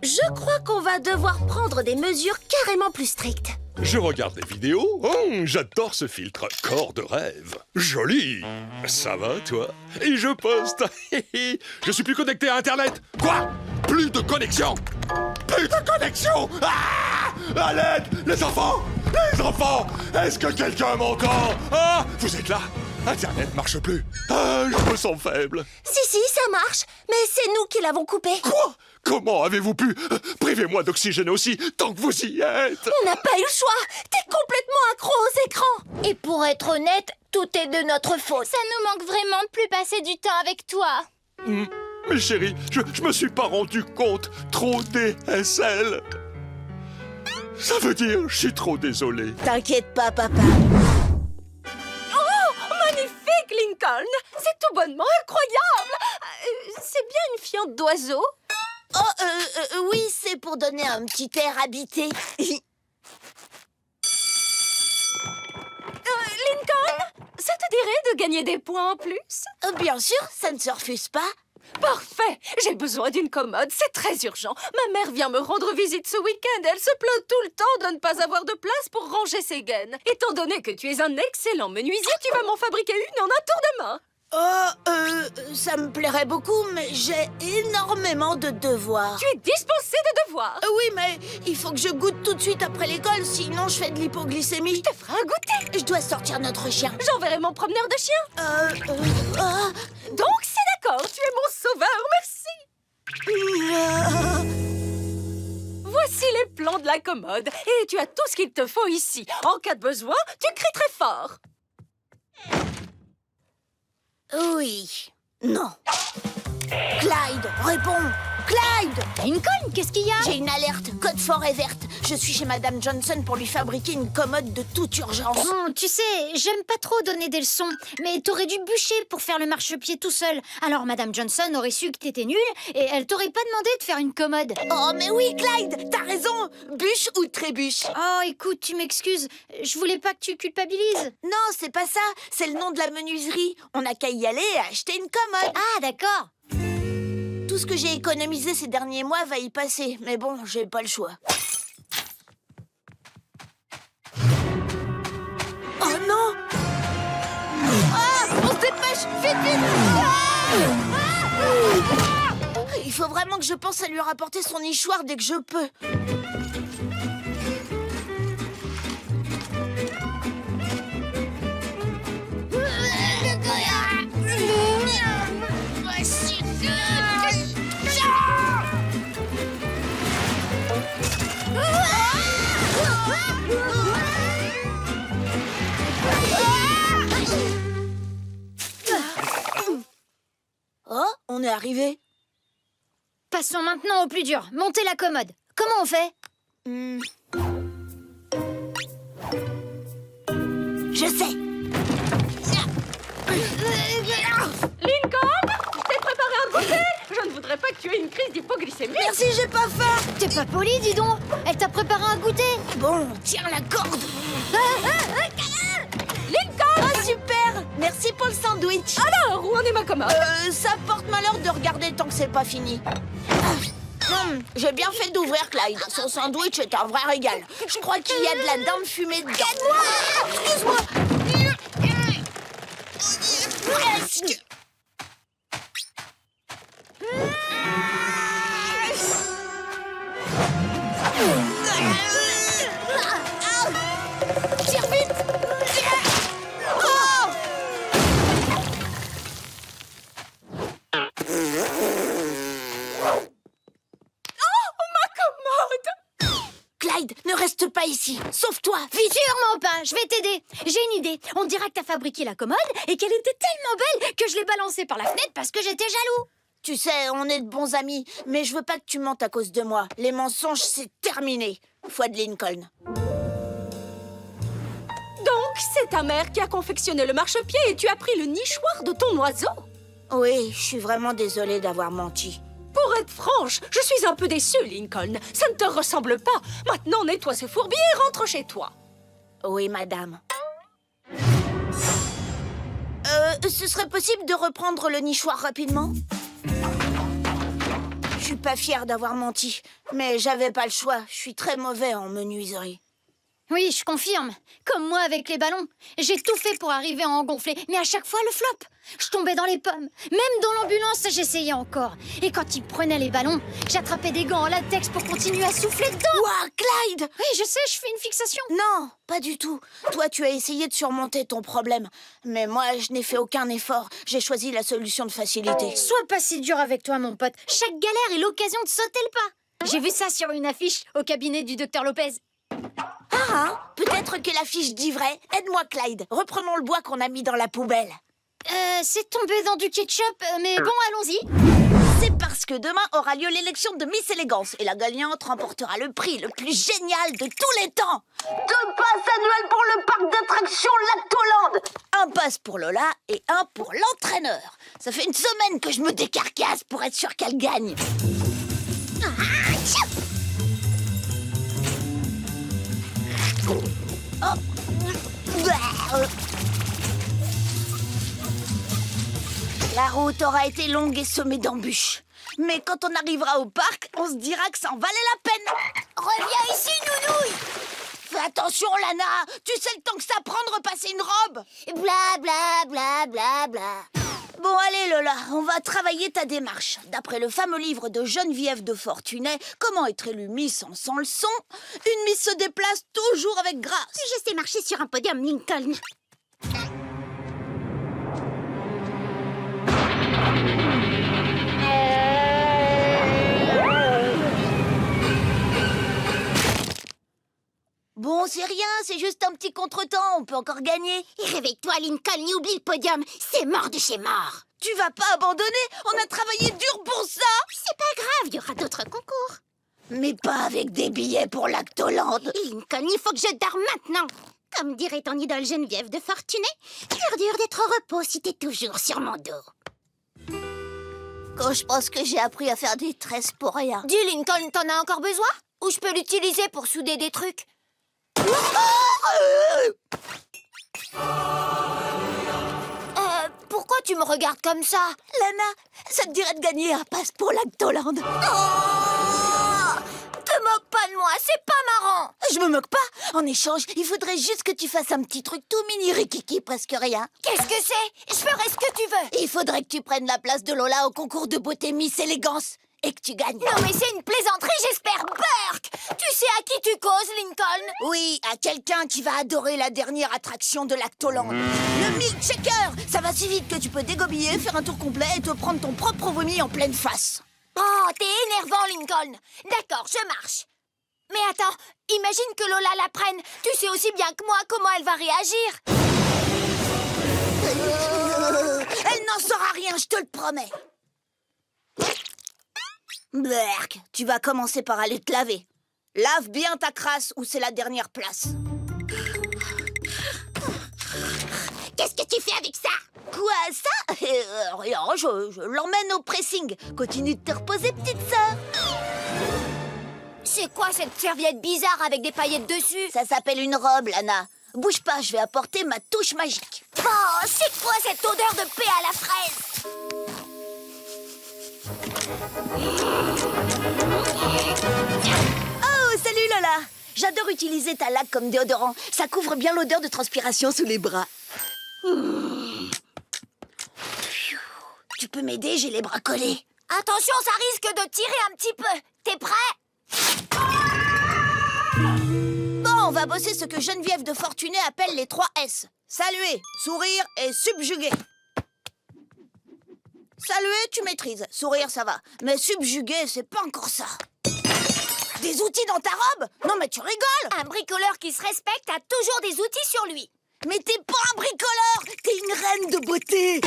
Je crois qu'on va devoir prendre des mesures carrément plus strictes. Je regarde les vidéos. Oh, j'adore ce filtre. Corps de rêve. Joli. Ça va, toi? Et je poste. Je suis plus connecté à Internet. Quoi? Plus de connexion? Plus de connexion? Ah! À l'aide! Les enfants! Les enfants! Est-ce que quelqu'un m'entend? Ah! Vous êtes là? Internet marche plus. Ah, je me sens faible. Si, ça marche. Mais c'est nous qui l'avons coupé. Quoi? Comment avez-vous pu? Privez-moi d'oxygène aussi, tant que vous y êtes. On n'a pas eu le choix. T'es complètement accro aux écrans. Et pour être honnête, tout est de notre faute. Ça nous manque vraiment de plus passer du temps avec toi. Mais chérie, je me suis pas rendu compte. Trop DSL. Ça veut dire, je suis trop désolé. T'inquiète pas, papa. Magnifique, Lincoln. C'est tout bonnement incroyable. C'est bien une fiente d'oiseau. Oh, oui, c'est pour donner un petit air habité. Lincoln, ça te dirait de gagner des points en plus? Bien sûr, ça ne se refuse pas. Parfait. J'ai besoin d'une commode, c'est très urgent. Ma mère vient me rendre visite ce week-end. Elle se plaint tout le temps de ne pas avoir de place pour ranger ses gaines. Étant donné que tu es un excellent menuisier, tu vas m'en fabriquer une en un tour de main. Ça me plairait beaucoup, mais j'ai énormément de devoirs. Tu es dispensé de devoirs. Oui, mais il faut que je goûte tout de suite après l'école, sinon je fais de l'hypoglycémie. Je te ferai un goûter. Je dois sortir notre chien. J'enverrai mon promeneur de chien. Donc c'est d'accord, tu es mon sauveur, merci. Voici les plans de la commode. Et tu as tout ce qu'il te faut ici. En cas de besoin, tu cries très fort. Oui. Non. Clyde, réponds. Clyde! Lincoln, qu'est-ce qu'il y a? J'ai une alerte, code forêt verte. Je suis chez Madame Johnson pour lui fabriquer une commode de toute urgence. Bon, tu sais, j'aime pas trop donner des leçons, mais t'aurais dû bûcher pour faire le marchepied tout seul. Alors Madame Johnson aurait su que t'étais nulle et elle t'aurait pas demandé de faire une commode. Oh, mais oui, Clyde, t'as raison. Bûche ou trébuche? Oh, écoute, tu m'excuses. Je voulais pas que tu culpabilises. Non, c'est pas ça. C'est le nom de la menuiserie. On n'a qu'à y aller et acheter une commode. Ah, d'accord. Tout ce que j'ai économisé ces derniers mois va y passer. Mais bon, j'ai pas le choix. Oh non! Ah! On se dépêche! Vite, vite! Il faut vraiment que je pense à lui rapporter son nichoir dès que je peux. Oh, on est arrivé. Passons maintenant au plus dur. Monter la commode. Comment on fait? Je sais. Lincoln, t'es préparé à goûter? Je ne voudrais pas que tu aies une crise d'hypoglycémie. Merci, j'ai pas faim. T'es pas poli, dis donc. Elle t'a préparé un goûter. Bon, tiens la corde. Lincoln! Ah, super. Merci pour le sandwich. Alors, où en est ma commode? Ça porte malheur de regarder tant que c'est pas fini. J'ai bien fait d'ouvrir, Clyde. Son sandwich est un vrai régal. Je crois qu'il y a de la dinde fumée dedans. Excuse-moi. Presque. Tire vite. Oh! Clyde, ne reste pas ici. Sauve-toi, vite. Sûrement pas, je vais t'aider. J'ai une idée. On dira que t'as fabriqué la commode et qu'elle était tellement belle que je l'ai balancée par la fenêtre parce que j'étais jaloux. Tu sais, on est de bons amis, mais je veux pas que tu mentes à cause de moi. Les mensonges, c'est terminé. Foi de Lincoln. Donc, c'est ta mère qui a confectionné le marchepied et tu as pris le nichoir de ton oiseau? Oui, je suis vraiment désolée d'avoir menti. Pour être franche, je suis un peu déçue, Lincoln. Ça ne te ressemble pas. Maintenant, nettoie ce fourbier et rentre chez toi. Oui, madame. Ce serait possible de reprendre le nichoir rapidement? Je suis pas fière d'avoir menti, mais j'avais pas le choix. Je suis très mauvais en menuiserie. Oui, je confirme. Comme moi avec les ballons. J'ai tout fait pour arriver à en gonfler, mais à chaque fois, le flop. Je tombais dans les pommes. Même dans l'ambulance, j'essayais encore. Et quand ils prenaient les ballons, j'attrapais des gants en latex pour continuer à souffler dedans. Ouah, Clyde! Oui, je sais, je fais une fixation. Non, pas du tout. Toi, tu as essayé de surmonter ton problème. Mais moi, je n'ai fait aucun effort. J'ai choisi la solution de facilité. Sois pas si dur avec toi, mon pote. Chaque galère est l'occasion de sauter le pas. J'ai vu ça sur une affiche au cabinet du docteur Lopez. Peut-être que l'affiche dit vrai. Aide-moi, Clyde. Reprenons le bois qu'on a mis dans la poubelle. C'est tombé dans du ketchup, mais bon, allons-y. C'est parce que demain aura lieu l'élection de Miss Élégance et la gagnante remportera le prix le plus génial de tous les temps. 2 passes annuelles pour le parc d'attractions Lactoland. 1 passe pour Lola et 1 pour l'entraîneur. Ça fait une semaine que je me décarcasse pour être sûr qu'elle gagne. La route aura été longue et semée d'embûches. Mais quand on arrivera au parc, on se dira que ça en valait la peine. Reviens ici, Nounouille. Fais attention, Lana. Tu sais le temps que ça prend de repasser une robe. Bla bla bla bla bla. Bon, allez, Lola, on va travailler ta démarche. D'après le fameux livre de Geneviève de Fortunet, Comment être élue Miss en sans leçon, une Miss se déplace toujours avec grâce. Je sais marcher sur un podium, Lincoln. Bon, c'est rien, c'est juste un petit contretemps, on peut encore gagner. Et réveille-toi, Lincoln, et oublie le podium. C'est mort de chez mort. Tu vas pas abandonner? On a travaillé dur pour ça. C'est pas grave, il y aura d'autres concours. Mais pas avec des billets pour Lactoland. Lincoln, il faut que je dors maintenant. Comme dirait ton idole Geneviève de Fortuné, dur d'être au repos si t'es toujours sur mon dos. Quand je pense que j'ai appris à faire des tresses pour rien. Dis, Lincoln, t'en as encore besoin? Ou je peux l'utiliser pour souder des trucs? Pourquoi tu me regardes comme ça? Lana, ça te dirait de gagner un passe pour Lactoland? Te moque pas de moi, c'est pas marrant. Je me moque pas. En échange, il faudrait juste que tu fasses un petit truc tout mini rikiki, presque rien. Qu'est-ce que c'est? Je ferai ce que tu veux. Il faudrait que tu prennes la place de Lola au concours de beauté Miss Élégance et que tu gagnes. Non mais c'est une plaisanterie, j'espère. Burk, tu sais à qui tu causes, Lincoln? Oui, à quelqu'un qui va adorer la dernière attraction de Lactoland. Le milkshaker. Ça va si vite que tu peux dégobiller, faire un tour complet et te prendre ton propre vomi en pleine face. Oh, t'es énervant, Lincoln. D'accord, je marche. Mais attends, imagine que Lola la prenne. Tu sais aussi bien que moi comment elle va réagir. Elle n'en saura rien, je te le promets. Berk, tu vas commencer par aller te laver. Lave bien ta crasse ou c'est la dernière place. Qu'est-ce que tu fais avec ça? Quoi, ça? Rien, je l'emmène au pressing. Continue de te reposer, petite sœur. C'est quoi cette serviette bizarre avec des paillettes dessus? Ça s'appelle une robe, Lana. Bouge pas, je vais apporter ma touche magique. Oh, c'est quoi cette odeur de paix à la fraise? Oh, salut Lola. J'adore utiliser ta laque comme déodorant. Ça couvre bien l'odeur de transpiration sous les bras. Tu peux m'aider, j'ai les bras collés. Attention, ça risque de tirer un petit peu. T'es prêt? Bon, on va bosser ce que Geneviève de Fortuné appelle les 3 S. Saluer, sourire et subjuguer. Saluer, tu maîtrises. Sourire, ça va. Mais subjuguer, c'est pas encore ça. Des outils dans ta robe? Non, mais tu rigoles! Un bricoleur qui se respecte a toujours des outils sur lui. Mais t'es pas un bricoleur! T'es une reine de beauté!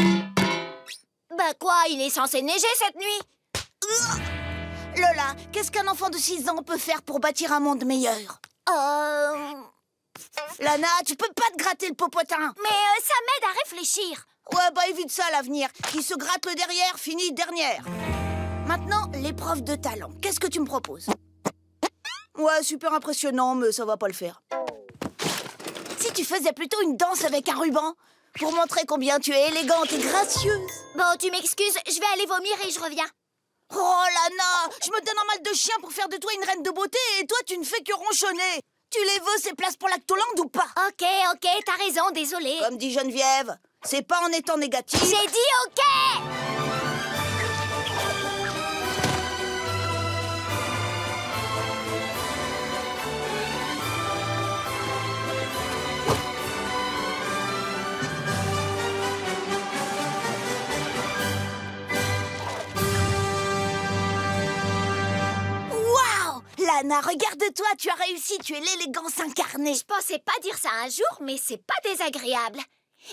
Bah quoi, il est censé neiger cette nuit? Lola, qu'est-ce qu'un enfant de 6 ans peut faire pour bâtir un monde meilleur? Lana, tu peux pas te gratter le popotin. Mais ça m'aide à réfléchir. Ouais, bah évite ça à l'avenir. Qui se gratte le derrière, finit dernière. Maintenant, l'épreuve de talent. Qu'est-ce que tu me proposes? Ouais, super impressionnant, mais ça va pas le faire. Si tu faisais plutôt une danse avec un ruban, pour montrer combien tu es élégante et gracieuse. Bon, tu m'excuses, je vais aller vomir et je reviens. Oh, Lana, je me donne un mal de chien pour faire de toi une reine de beauté et toi, tu ne fais que ronchonner. Tu les veux, ces places pour Lactoland ou pas? Ok, t'as raison, désolée. Comme dit Geneviève, c'est pas en étant négatif. J'ai dit ok. Lana, regarde-toi, tu as réussi, tu es l'élégance incarnée. Je pensais pas dire ça un jour, mais c'est pas désagréable.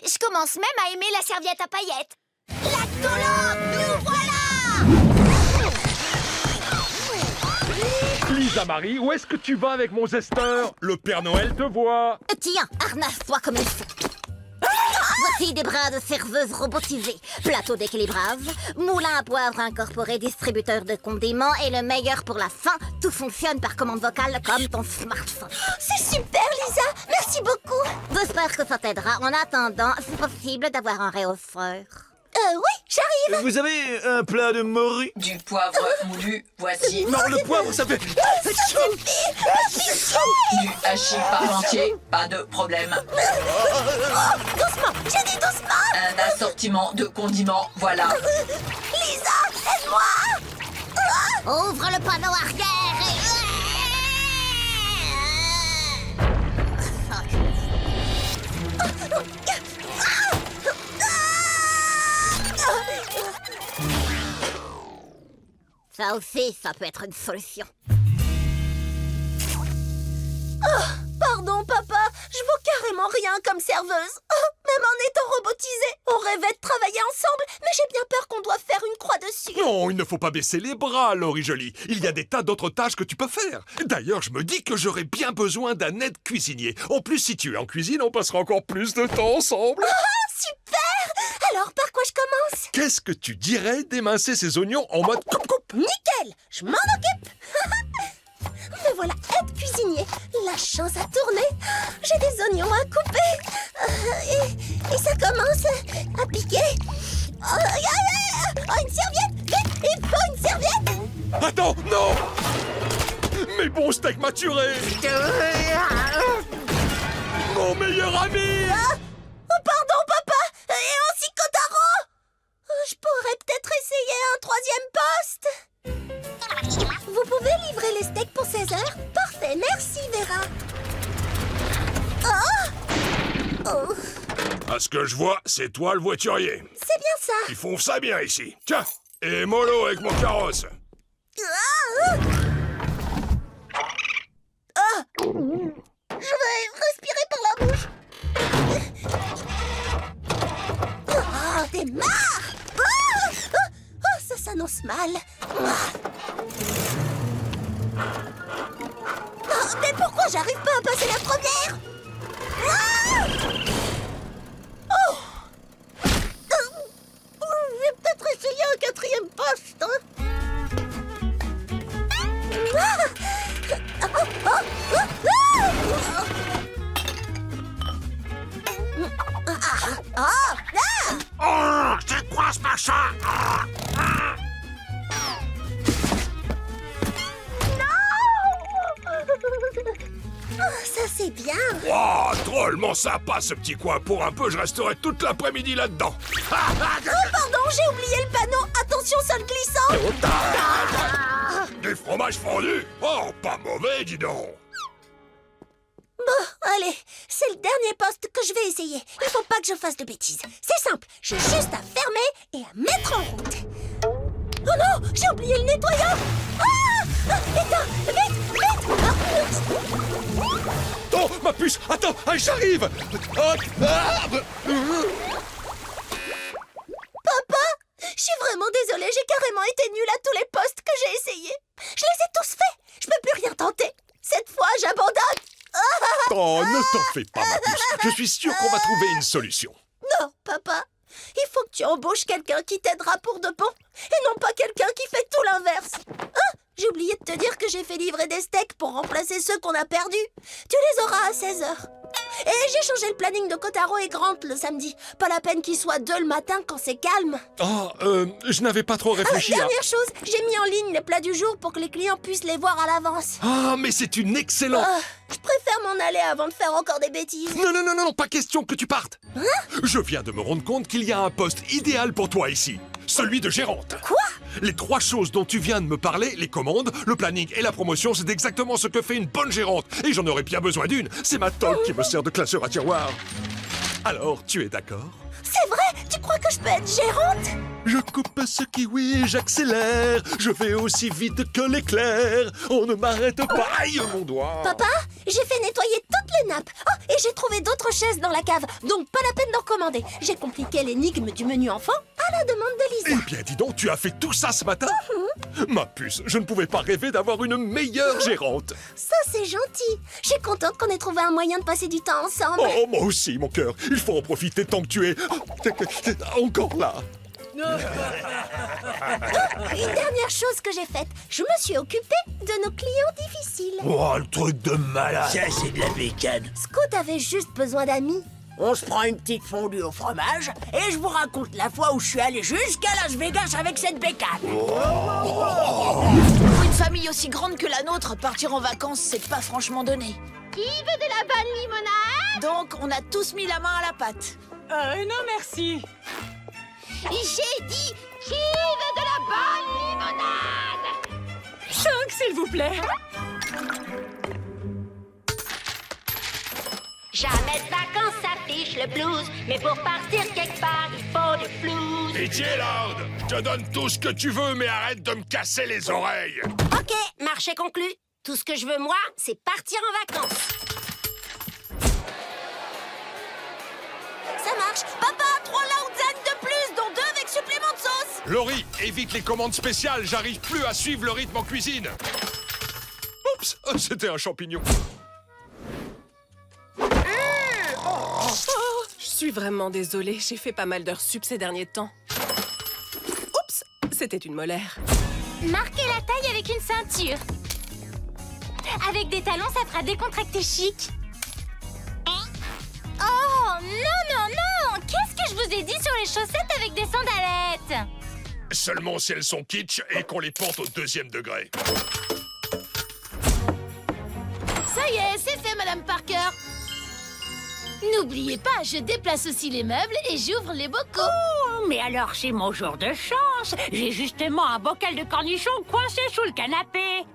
Je commence même à aimer la serviette à paillettes. Lactoland, nous voilà! Lisa Marie, où est-ce que tu vas avec mon zesteur? Le Père Noël te voit. Tiens, harnasse-toi comme il faut. Voici des bras de serveuse robotisée, plateau d'équilibrage, moulin à poivre incorporé, distributeur de condiments et le meilleur pour la fin. Tout fonctionne par commande vocale comme ton smartphone. C'est super, Lisa. Merci beaucoup. J'espère que ça t'aidera. En attendant, c'est possible d'avoir un réhausseur. Oui, j'arrive. Vous avez un plat de morue? Du poivre moulu, voici. Non, le poivre, ça fait... Du hachis parmentier, pas de problème. Doucement, j'ai dit doucement. Un assortiment de condiments, voilà. Lisa, aide-moi. Ouvre le panneau arrière et... Ça aussi, ça peut être une solution. Pardon, papa. Je vaux carrément rien comme serveuse. Même en étant robotisée. On rêvait de travailler ensemble, mais j'ai bien peur qu'on doive faire une croix dessus. Non, il ne faut pas baisser les bras, Laurie Jolie. Il y a des tas d'autres tâches que tu peux faire. D'ailleurs, je me dis que j'aurais bien besoin d'un aide cuisinier. En plus, si tu es en cuisine, on passera encore plus de temps ensemble. Super. Alors, par quoi je commence? Qu'est-ce que tu dirais d'émincer ces oignons en mode coupe-coupe? Nickel. Je m'en occupe. Me voilà aide cuisinier. La chance à tourner. J'ai des oignons à couper. Et ça commence à piquer. Une serviette. Vite, il faut une serviette. Attends, non! Mes bons steaks maturés! Mon meilleur ami! Pardon, papa. Et aussi Kotaro. Je pourrais peut-être essayer un troisième poste. Vous pouvez livrer les steaks pour 16 heures? Parfait, merci Vera. Oh. À ce que je vois, c'est toi le voiturier. C'est bien ça. Ils font ça bien ici. Tiens, et mollo avec mon carrosse. Je vais respirer par la bouche. Démarre. Ça s'annonce mal. Mais pourquoi j'arrive pas à passer la première? Je vais peut-être essayer un quatrième poste. Oh, c'est quoi ce machin? Ça c'est bien. Wow, drôlement sympa ce petit coin. Pour un peu, je resterai toute l'après-midi là-dedans. Pardon, j'ai oublié le panneau. Attention, sol glissant. Du fromage fondu. Oh, pas mauvais, dis donc. Bon, allez, c'est le dernier poste que je vais essayer. Il faut pas que je fasse de bêtises. C'est simple, j'ai juste à fermer et à mettre en route. Oh non, j'ai oublié le nettoyant. Éteins, vite. Oh, ma puce, attends, j'arrive. Papa, je suis vraiment désolée, j'ai carrément été nulle à tous les postes que j'ai essayés. Je les ai tous faits, je peux plus rien tenter. Cette fois, j'abandonne. Oh, ne t'en fais pas, ma puce. Je suis sûr qu'on va trouver une solution. Non, papa, il faut que tu embauches quelqu'un qui t'aidera pour de bon, et non pas quelqu'un qui fait tout l'inverse. J'ai oublié de te dire que j'ai fait livrer des steaks pour remplacer ceux qu'on a perdus. Tu les auras à 16 heures. Et j'ai changé le planning de Kotaro et Grant le samedi. Pas la peine qu'ils soient 2 le matin quand c'est calme. Je n'avais pas trop réfléchi à... Dernière chose, j'ai mis en ligne les plats du jour pour que les clients puissent les voir à l'avance. Ah, mais c'est une excellente... Je préfère m'en aller avant de faire encore des bêtises. Non, pas question que tu partes. Je viens de me rendre compte qu'il y a un poste idéal pour toi ici. Celui de gérante. Quoi? Les 3 choses dont tu viens de me parler, les commandes, le planning et la promotion, c'est exactement ce que fait une bonne gérante. Et j'en aurais bien besoin d'une. C'est ma toque qui me sert de classeur à tiroir. Alors, tu es d'accord? C'est vrai? Tu crois que je peux être gérante? Je coupe ce kiwi, j'accélère. Je vais aussi vite que l'éclair. On ne m'arrête pas. Aïe, mon doigt. Papa, j'ai fait nettoyer toutes les nappes. Oh, et j'ai trouvé d'autres chaises dans la cave. Donc pas la peine d'en commander. J'ai compliqué l'énigme du menu enfant à la demande de Lisa. Eh bien, dis donc, tu as fait tout ça ce matin? Ma puce, je ne pouvais pas rêver d'avoir une meilleure gérante. Ça, c'est gentil. Je suis contente qu'on ait trouvé un moyen de passer du temps ensemble. Oh, moi aussi, mon cœur. Il faut en profiter tant que tu es... encore là. Une dernière chose que j'ai faite, je me suis occupée de nos clients difficiles. Oh, le truc de malade. Ça, c'est de la bécane. Scout avait juste besoin d'amis. On se prend une petite fondue au fromage et je vous raconte la fois où je suis allé jusqu'à Las Vegas avec cette bécane. Pour une famille aussi grande que la nôtre, partir en vacances, c'est pas franchement donné. Qui veut de la bonne limonade? Donc, on a tous mis la main à la pâte. Non, merci. J'ai dit, qui veut de la bonne limonade? 5, s'il vous plaît. Jamais de vacances s'affiche le blues, mais pour partir quelque part, il faut du flouze. Pitié, Lord. Je te donne tout ce que tu veux, mais arrête de me casser les oreilles. Ok, marché conclu. Tout ce que je veux, moi, c'est partir en vacances. Ça marche. Papa, 3 laouzan de plus, dont 2 avec supplément de sauce. Laurie, évite les commandes spéciales. J'arrive plus à suivre le rythme en cuisine. Oups, c'était un champignon. Je suis vraiment désolée, j'ai fait pas mal d'heures sup ces derniers temps. Oups, c'était une molaire. Marquez la taille avec une ceinture. Avec des talons, ça fera décontracté chic. Oh, non! Qu'est-ce que je vous ai dit sur les chaussettes avec des sandalettes? Seulement si elles sont kitsch et qu'on les porte au 2e degré. Ça y est, c'est fait, Madame Parker. N'oubliez pas, je déplace aussi les meubles et j'ouvre les bocaux. Oh, mais alors c'est mon jour de chance. J'ai justement un bocal de cornichons coincé sous le canapé.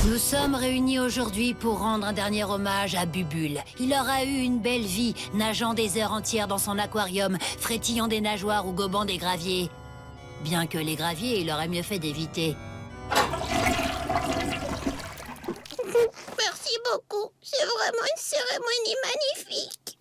Nous sommes réunis aujourd'hui pour rendre un dernier hommage à Bubule. Il aura eu une belle vie, nageant des heures entières dans son aquarium, frétillant des nageoires ou gobant des graviers. Bien que les graviers, il aurait mieux fait d'éviter. Merci beaucoup. C'est vraiment une cérémonie magnifique.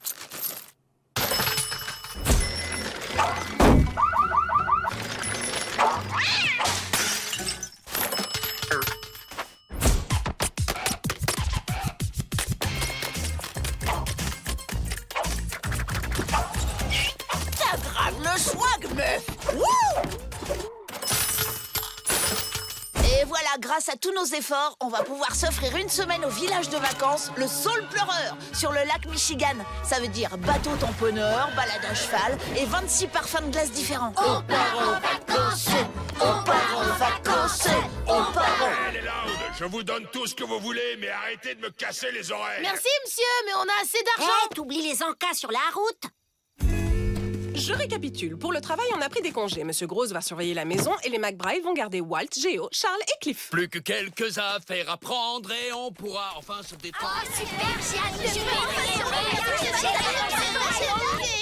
T'as grave le swag, meuf. Wouh! Et voilà, grâce à tous nos efforts, on va pouvoir s'offrir une semaine au village de vacances, le Saule Pleureur, sur le lac Michigan. Ça veut dire bateau tamponneur, balade à cheval et 26 parfums de glace différents. On part en vacances, on part en vacances, on part en... Allez, Loud, je vous donne tout ce que vous voulez, mais arrêtez de me casser les oreilles. Merci, monsieur, mais on a assez d'argent. T'oublies les encas sur la route. Je récapitule. Pour le travail, on a pris des congés. Monsieur Grosse va surveiller la maison et les McBride vont garder Walt, Géo, Charles et Cliff. Plus que quelques affaires à prendre et on pourra enfin se détendre.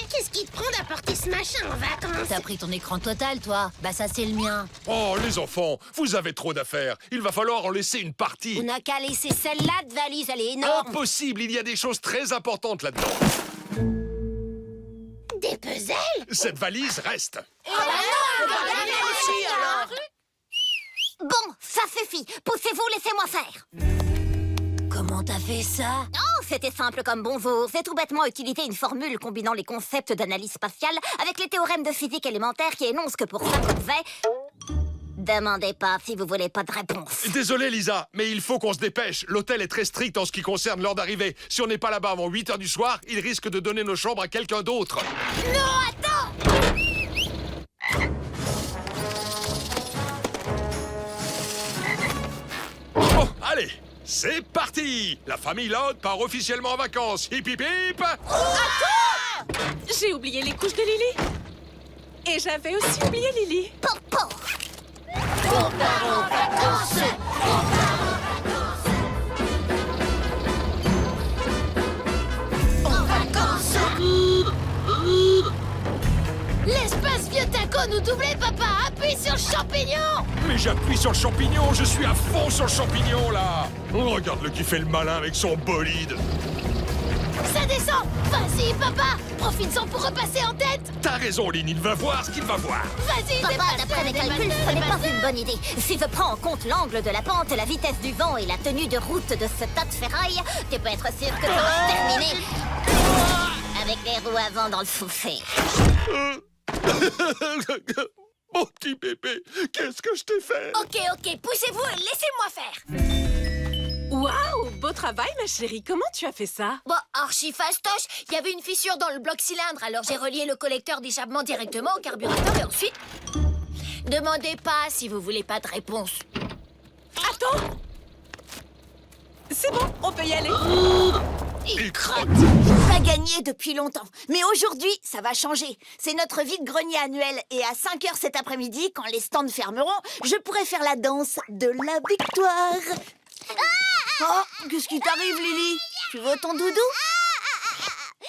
Qu'est-ce qui te prend d'apporter ce machin en vacances? T'as pris ton écran total, toi? Bah ça, c'est le mien. Oh, les enfants, vous avez trop d'affaires. Il va falloir en laisser une partie. On n'a qu'à laisser celle-là de valise, elle est énorme. Impossible, il y a des choses très importantes là-dedans. Des puzzles? Cette valise reste. Bon, ça suffit. Poussez-vous, laissez-moi faire. Comment t'as fait ça? Oh, C'était simple comme bonjour. C'est tout bêtement utiliser une formule combinant les concepts d'analyse spatiale avec les théorèmes de physique élémentaire qui énoncent que pour 50 V... Demandez pas si vous voulez pas de réponse. Désolé, Lisa, mais il faut qu'on se dépêche. L'hôtel est très strict en ce qui concerne l'heure d'arrivée. Si on n'est pas là-bas avant 8 h du soir, il risque de donner nos chambres à quelqu'un d'autre. Non, attends! Bon, allez, c'est parti. La famille Loud part officiellement en vacances. Hip hip hip. Attends! J'ai oublié les couches de Lily. Et j'avais aussi oublié Lily. On part en vacances! En vacances! L'espace vieux taco nous doubler, papa! Appuie sur le champignon! Mais j'appuie sur le champignon, je suis à fond sur le champignon, là. Regarde-le qui fait le malin avec son bolide. Ça descend! Vas-y, papa! Profites-en pour repasser en tête! T'as raison, Lynn, il va voir ce qu'il va voir. Vas-y, Papa, d'après mes calculs, ce n'est pas une bonne idée. Si je prends en compte l'angle de la pente, la vitesse du vent et la tenue de route de ce tas de ferraille, tu peux être sûr que tu vas terminer avec les roues avant dans le foufé. Mon petit bébé, qu'est-ce que je t'ai fait? Ok, poussez-vous et laissez-moi faire! Waouh! Beau travail, ma chérie. Comment tu as fait ça? Bon, archi fastoche, il y avait une fissure dans le bloc cylindre, alors j'ai relié le collecteur d'échappement directement au carburateur et ensuite... Demandez pas si vous voulez pas de réponse. Attends! C'est bon, on peut y aller. Il crotte. Pas gagné depuis longtemps. Mais aujourd'hui, ça va changer. C'est notre vide-grenier annuel. Et à 5 h cet après-midi, quand les stands fermeront, je pourrai faire la danse de la victoire. Oh, qu'est-ce qui t'arrive, Lily? Tu veux ton doudou?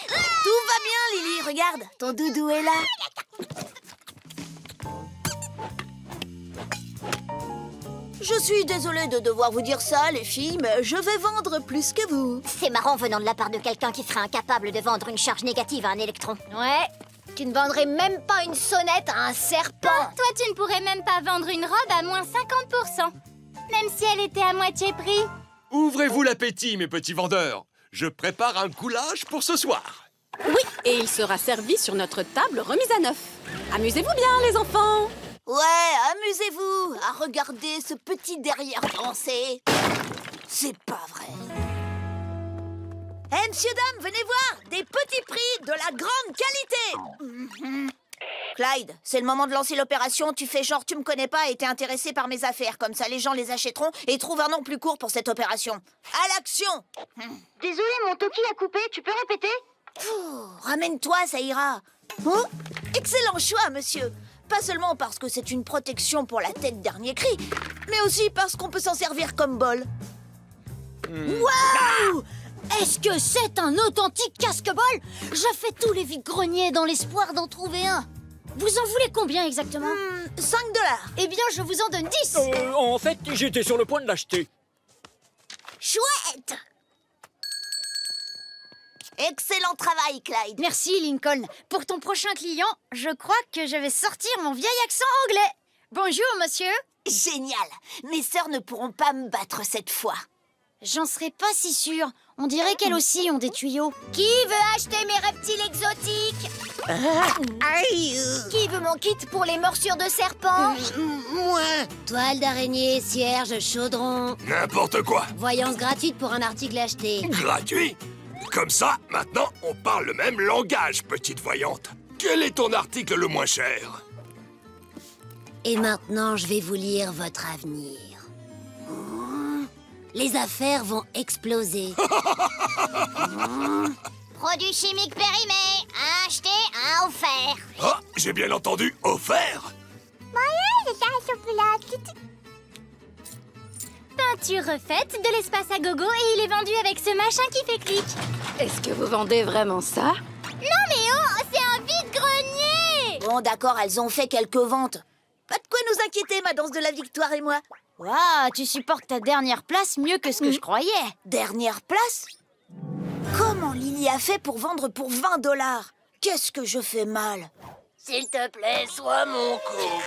Tout va bien, Lily. Regarde, ton doudou est là. Je suis désolée de devoir vous dire ça, les filles, mais je vais vendre plus que vous. C'est marrant venant de la part de quelqu'un qui serait incapable de vendre une charge négative à un électron. Ouais, tu ne vendrais même pas une sonnette à un serpent. Toi, tu ne pourrais même pas vendre une robe à moins 50%. Même si elle était à moitié prix. Ouvrez-vous l'appétit, mes petits vendeurs. Je prépare un goulash pour ce soir. Oui, et il sera servi sur notre table remise à neuf. Amusez-vous bien, les enfants. Ouais, amusez-vous à regarder ce petit derrière danser. C'est pas vrai. Eh, messieurs, dames, venez voir. Des petits prix de la grande qualité. Clyde, c'est le moment de lancer l'opération. Tu fais genre tu me connais pas et t'es intéressé par mes affaires. Comme ça, les gens les achèteront et trouvent un nom plus court pour cette opération. À l'action! Désolé, mon Toki a coupé. Tu peux répéter? Ramène-toi, ça ira. Oh, excellent choix, monsieur. Pas seulement parce que c'est une protection pour la tête dernier cri, mais aussi parce qu'on peut s'en servir comme bol. Waouh! Est-ce que c'est un authentique casque-bol? Je fais tous les vides-greniers dans l'espoir d'en trouver un. Vous en voulez combien exactement? 5 $. Eh bien, je vous en donne 10. En fait, j'étais sur le point de l'acheter. Chouette! Excellent travail, Clyde. Merci, Lincoln. Pour ton prochain client, je crois que je vais sortir mon vieil accent anglais. Bonjour, monsieur. Génial. Mes sœurs ne pourront pas me battre cette fois. J'en serais pas si sûre. On dirait qu'elles aussi ont des tuyaux. Qui veut acheter mes reptiles exotiques? Qui veut mon kit pour les morsures de serpent? Moi. Toile d'araignée, cierge, chaudron. N'importe quoi. Voyance gratuite pour un article acheté. Gratuit? Comme ça, maintenant, on parle le même langage, petite voyante. Quel est ton article le moins cher? Et maintenant, je vais vous lire votre avenir. Les affaires vont exploser. Produits chimiques périmés. Un acheté, un offert. Ah, j'ai bien entendu, offert. Peinture refaite, de l'espace à gogo et il est vendu avec ce machin qui fait clic. Est-ce que vous vendez vraiment ça? Non mais oh, c'est un vide-grenier! Bon, d'accord, elles ont fait quelques ventes. Pas de quoi nous inquiéter, ma danse de la victoire et moi. Waouh, tu supportes ta dernière place mieux que ce que je croyais. Dernière place? Comment Lily a fait pour vendre pour 20 $? Qu'est-ce que je fais mal? S'il te plaît, sois mon coup.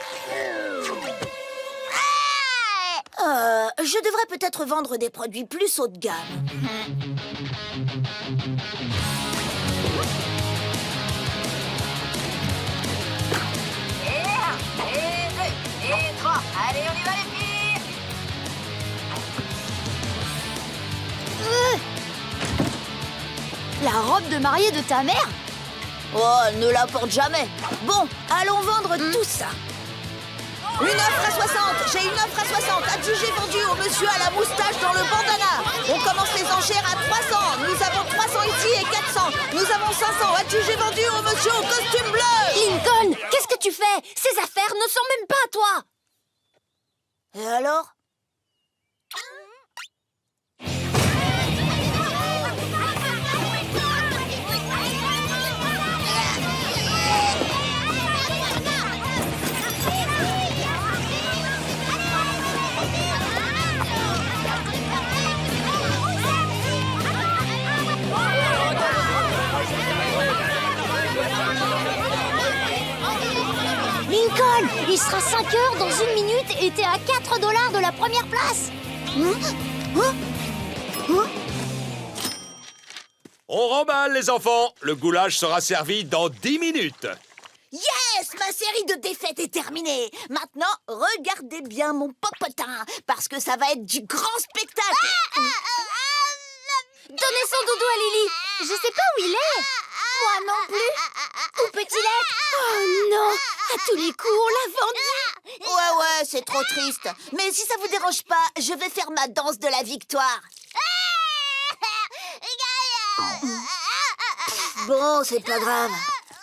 Je devrais peut-être vendre des produits plus haut de gamme. Et 1, et 2, et 3. Allez, on y va les filles. La robe de mariée de ta mère? Oh, elle ne la porte jamais. Bon, allons vendre tout ça. Une offre à 60. J'ai une offre à 60. As-tu j'ai vendu au monsieur à la moustache dans le bandana? On commence les enchères à 300. Nous avons 300 ici et 400. Nous avons 500. As-tu j'ai vendu au monsieur au costume bleu? Lincoln, qu'est-ce que tu fais? Ces affaires ne sont même pas à toi. Et alors? Lincoln, il sera 5 heures dans 1 minute et t'es à 4 $ de la première place. On remballe, les enfants. Le goulash sera servi dans 10 minutes. Yes, ma série de défaites est terminée. Maintenant, regardez bien mon popotin, parce que ça va être du grand spectacle. Donnez son doudou à Lily. Je sais pas où il est. Moi non plus. Où peut-il être? Oh non, à tous les coups, on l'a vendu. Ouais, c'est trop triste. Mais si ça vous dérange pas, je vais faire ma danse de la victoire. Bon, c'est pas grave.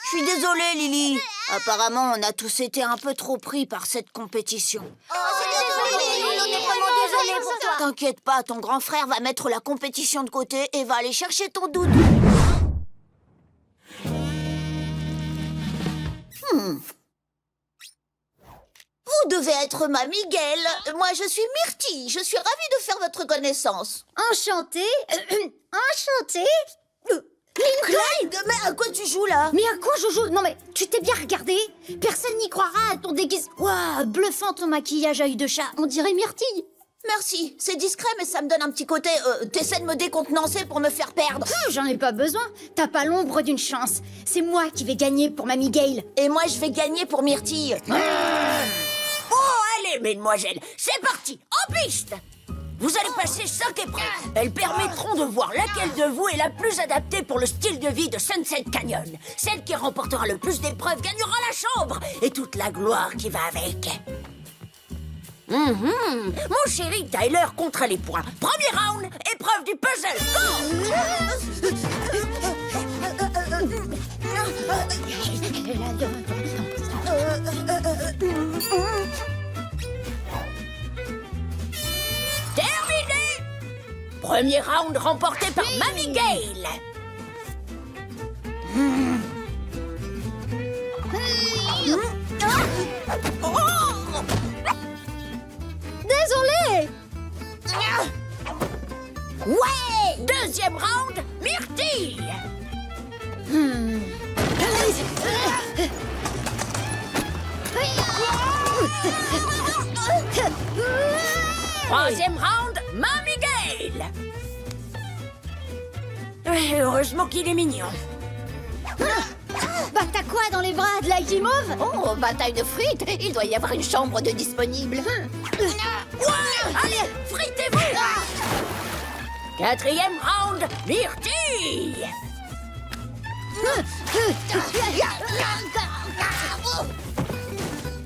Je suis désolée, Lily. Apparemment, on a tous été un peu trop pris par cette compétition. On est vraiment désolés pour toi. T'inquiète pas, ton grand frère va mettre la compétition de côté et va aller chercher ton doudou. Vous devez être ma Miguel. Moi, je suis Myrtille. Je suis ravie de faire votre connaissance. Enchantée. Enchantée. Clyde, mais à quoi tu joues là? Mais à quoi je joue? Non mais, tu t'es bien regardé? Personne n'y croira à ton déguisement. Waouh, bluffant ton maquillage à œil de chat. On dirait Myrtille. Merci, c'est discret mais ça me donne un petit côté... T'essaies de me décontenancer pour me faire perdre. J'en ai pas besoin. T'as pas l'ombre d'une chance. C'est moi qui vais gagner pour Mamie Gale. Et moi je vais gagner pour Myrtille. Oh, allez, mesdemoiselles, c'est parti, en piste! Vous allez passer 5 épreuves. Elles permettront de voir laquelle de vous est la plus adaptée pour le style de vie de Sunset Canyon. Celle qui remportera le plus d'épreuves gagnera la chambre et toute la gloire qui va avec. Mon chéri, Tyler comptera les points. Premier round, épreuve du puzzle. Terminé. Premier round remporté par Mamie Gale. Désolée. Ouais. Deuxième round, Myrtille. Troisième round, Mamie Gale. Heureusement qu'il est mignon. Bah t'as quoi dans les bras? De la guimauve? Oh, bataille de frites. Il doit y avoir une chambre de disponible. Ouais, allez, fritez-vous. Quatrième round, Myrtille.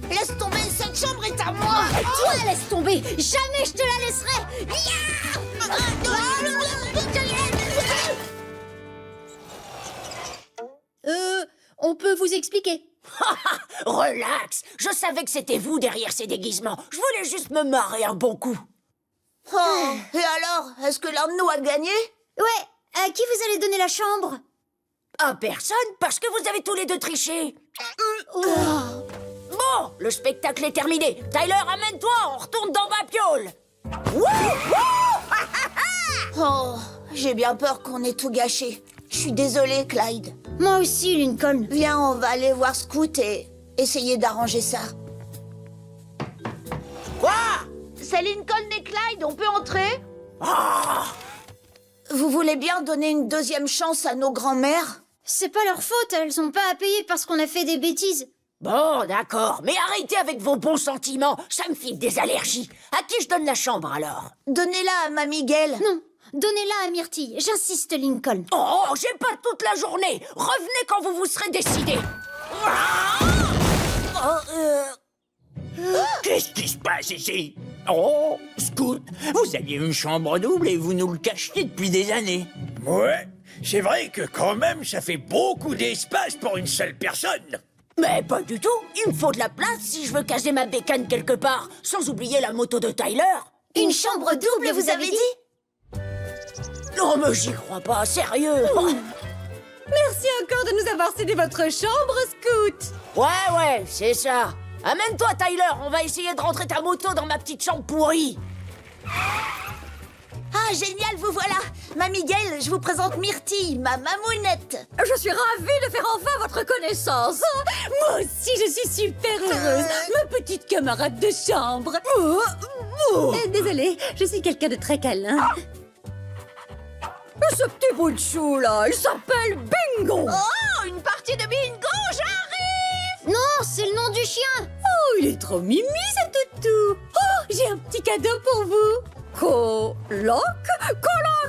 Laisse tomber, cette chambre est à moi. Toi, laisse tomber. Jamais je te la laisserai. On peut vous expliquer. Relax, je savais que c'était vous derrière ces déguisements. Je voulais juste me marrer un bon coup. Oh, et alors, est-ce que l'un de nous a gagné? Ouais, à qui vous allez donner la chambre? À personne, parce que vous avez tous les deux triché. Bon, le spectacle est terminé. Tyler, amène-toi, on retourne dans ma piole. Oh, j'ai bien peur qu'on ait tout gâché. Je suis désolée, Clyde. Moi aussi, Lincoln. Viens, on va aller voir Scoot et essayer d'arranger ça. Quoi? C'est Lincoln et Clyde, on peut entrer? Vous voulez bien donner une deuxième chance à nos grands-mères? C'est pas leur faute, elles sont pas à payer parce qu'on a fait des bêtises. Bon, d'accord, mais arrêtez avec vos bons sentiments, ça me file des allergies. À qui je donne la chambre, alors? Donnez-la à Mamie Gale. Non, donnez-la à Myrtille, j'insiste, Lincoln. Oh, j'ai pas toute la journée. Revenez quand vous vous serez décidé. Qu'est-ce qui se passe ici? Oh, Scout, vous aviez une chambre double et vous nous le cachetez depuis des années. Ouais, c'est vrai que quand même, ça fait beaucoup d'espace pour une seule personne. Mais pas du tout. Il me faut de la place si je veux caser ma bécane quelque part, sans oublier la moto de Tyler. Une chambre double, vous avez dit? Non, mais j'y crois pas, sérieux. Merci encore de nous avoir cédé votre chambre, Scout. Ouais, c'est ça. Amène-toi, Tyler, on va essayer de rentrer ta moto dans ma petite chambre pourrie. Ah, génial, vous voilà. Mamie Gale, je vous présente Myrtille, ma mamounette. Je suis ravie de faire enfin votre connaissance. Moi aussi, je suis super heureuse. Ma petite camarade de chambre. Désolée, je suis quelqu'un de très câlin. Ce petit bout de chou, là, il s'appelle Bingo. Oh, une partie de bingo, j'arrive! Non, c'est le nom du chien. Oh, il est trop mimi, ce toutou. Oh, j'ai un petit cadeau pour vous. Coloc,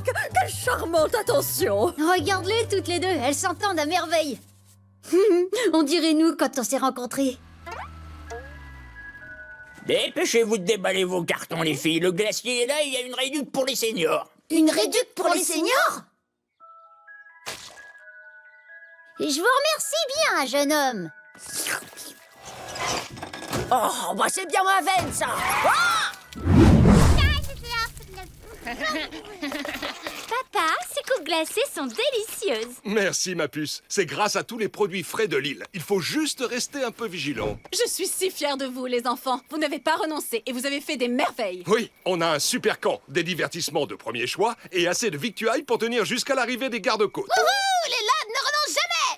quelle charmante attention. Regarde-les toutes les deux, elles s'entendent à merveille. On dirait nous quand on s'est rencontrés. Dépêchez-vous de déballer vos cartons, les filles. Le glacier est là et il y a une réduc pour les seniors. Une réduc pour les seniors? Je vous remercie bien, jeune homme. Oh, bah c'est bien ma veine, ça. Papa, ces coupes glacées sont délicieuses. Merci, ma puce. C'est grâce à tous les produits frais de l'île. Il faut juste rester un peu vigilant. Je suis si fière de vous, les enfants. Vous n'avez pas renoncé et vous avez fait des merveilles. Oui, on a un super camp, des divertissements de premier choix et assez de victuailles pour tenir jusqu'à l'arrivée des gardes-côtes. Wouhou, les lads ne renoncent jamais.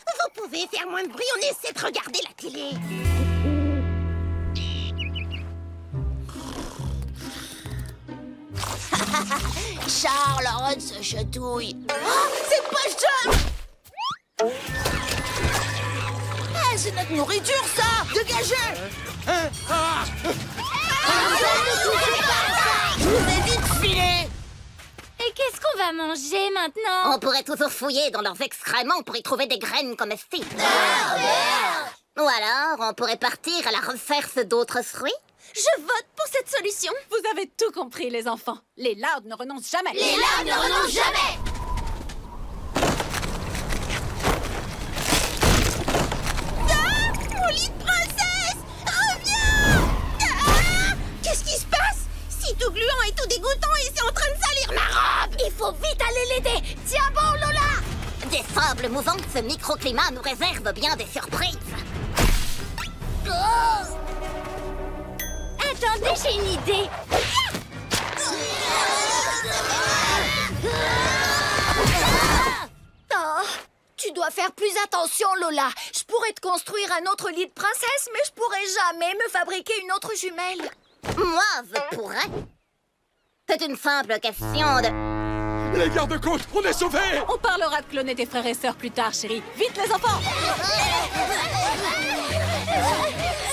Vous pouvez faire moins de bruit, on essaie de regarder la télé. Charles se chatouille. Oh, c'est pas Charles. C'est notre nourriture, ça. Dégagez. Je vous ai dit de filer. Et qu'est-ce qu'on va manger maintenant? On pourrait toujours fouiller dans leurs excréments pour y trouver des graines comestibles. Ou alors, on pourrait partir à la recherche d'autres fruits. Je vote pour cette solution. Vous avez tout compris, les enfants. Les Louds ne renoncent jamais. Les Louds ne renoncent jamais. Mon lit de princesse, reviens. Qu'est-ce qui se passe? C'est tout gluant et tout dégoûtant et c'est en train de salir ma robe. Il faut vite aller l'aider. Tiens bon, Lola. Des sables mouvants, ce microclimat nous réserve bien des surprises. Attendez, j'ai une idée. Oh, tu dois faire plus attention, Lola. Je pourrais te construire un autre lit de princesse, mais je pourrais jamais me fabriquer une autre jumelle. Moi, je pourrais. C'est une simple question de... Les gardes-côtes, on est sauvés. On parlera de cloner tes frères et sœurs plus tard, chérie. Vite, les enfants.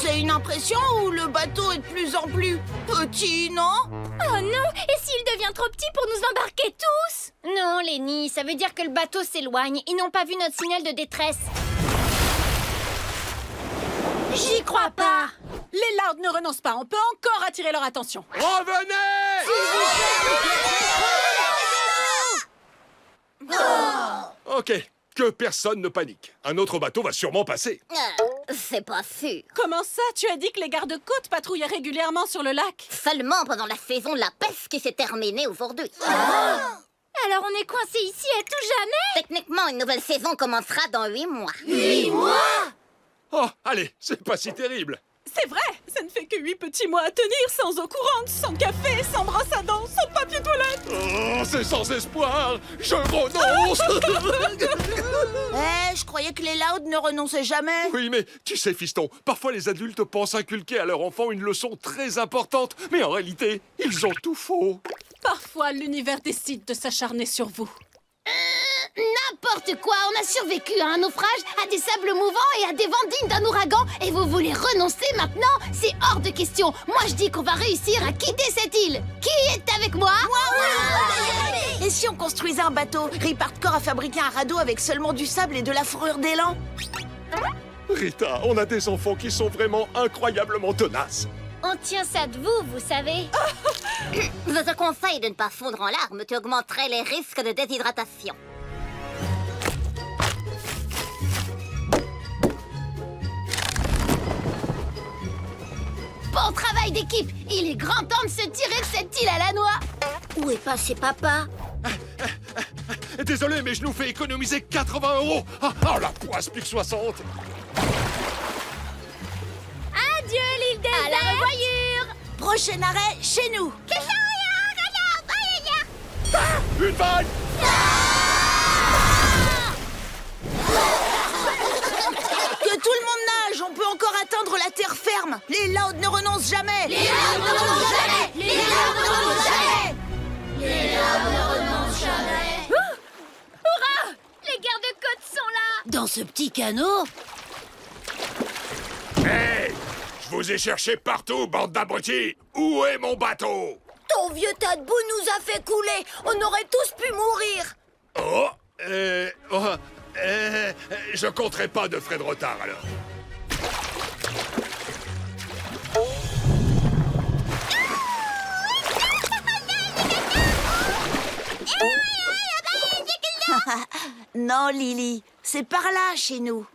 C'est une impression ou le bateau est de plus en plus petit, non? Oh non! Et s'il devient trop petit pour nous embarquer tous? Non, Lenny, ça veut dire que le bateau s'éloigne. Ils n'ont pas vu notre signal de détresse. J'y crois pas. Les Louds ne renoncent pas. On peut encore attirer leur attention. Revenez! Ok, que personne ne panique. Un autre bateau va sûrement passer. C'est pas sûr. Comment ça? Tu as dit que les gardes-côtes patrouillaient régulièrement sur le lac? Seulement pendant la saison de la pêche qui s'est terminée aujourd'hui. Alors on est coincé ici à tout jamais? Techniquement, une nouvelle saison commencera dans 8 mois. 8 mois? Oh, allez, c'est pas si terrible. C'est vrai, ça ne fait que 8 petits mois à tenir, sans eau courante, sans café, sans brosse à dents, sans papier toilette. Oh, c'est sans espoir. Je renonce. Je croyais que les Louds ne renonçaient jamais. Oui, mais tu sais, fiston, parfois les adultes pensent inculquer à leur enfant une leçon très importante, mais en réalité, ils ont tout faux. Parfois, l'univers décide de s'acharner sur vous. N'importe quoi, on a survécu à un naufrage, à des sables mouvants et à des vents dignes d'un ouragan. Et vous voulez renoncer maintenant? C'est hors de question. Moi, je dis qu'on va réussir à quitter cette île. Qui est avec moi? Et si on construisait un bateau? Rip Hardcore a fabriqué un radeau avec seulement du sable et de la fourrure d'élan. Rita, on a des enfants qui sont vraiment incroyablement tenaces. On tient ça de vous, vous savez. Je te conseille de ne pas fondre en larmes, tu augmenterais les risques de déshydratation. Bon travail d'équipe. Il est grand temps de se tirer de cette île à la noix. Où est passé papa? Désolé, mais je nous fais économiser 80 €. Ah, la poisse pique 60. Adieu, l'île déserte. À la revoyure. Prochain arrêt, chez nous. Une vague. Que tout le monde nage, on peut encore atteindre la terre ferme. Les Loud ne renoncent jamais. Les Loud ne renoncent jamais. Les Loud ne renoncent jamais. Les Loud ne renoncent jamais. Hurrah! Les gardes-côtes sont là. Dans ce petit canot? Hey! Je vous ai cherché partout, bande d'abrutis. Où est mon bateau? Ton vieux tas de boue nous a fait couler. On aurait tous pu mourir. Je compterai pas de frais de retard, alors. Non, Lily, c'est par là, chez nous.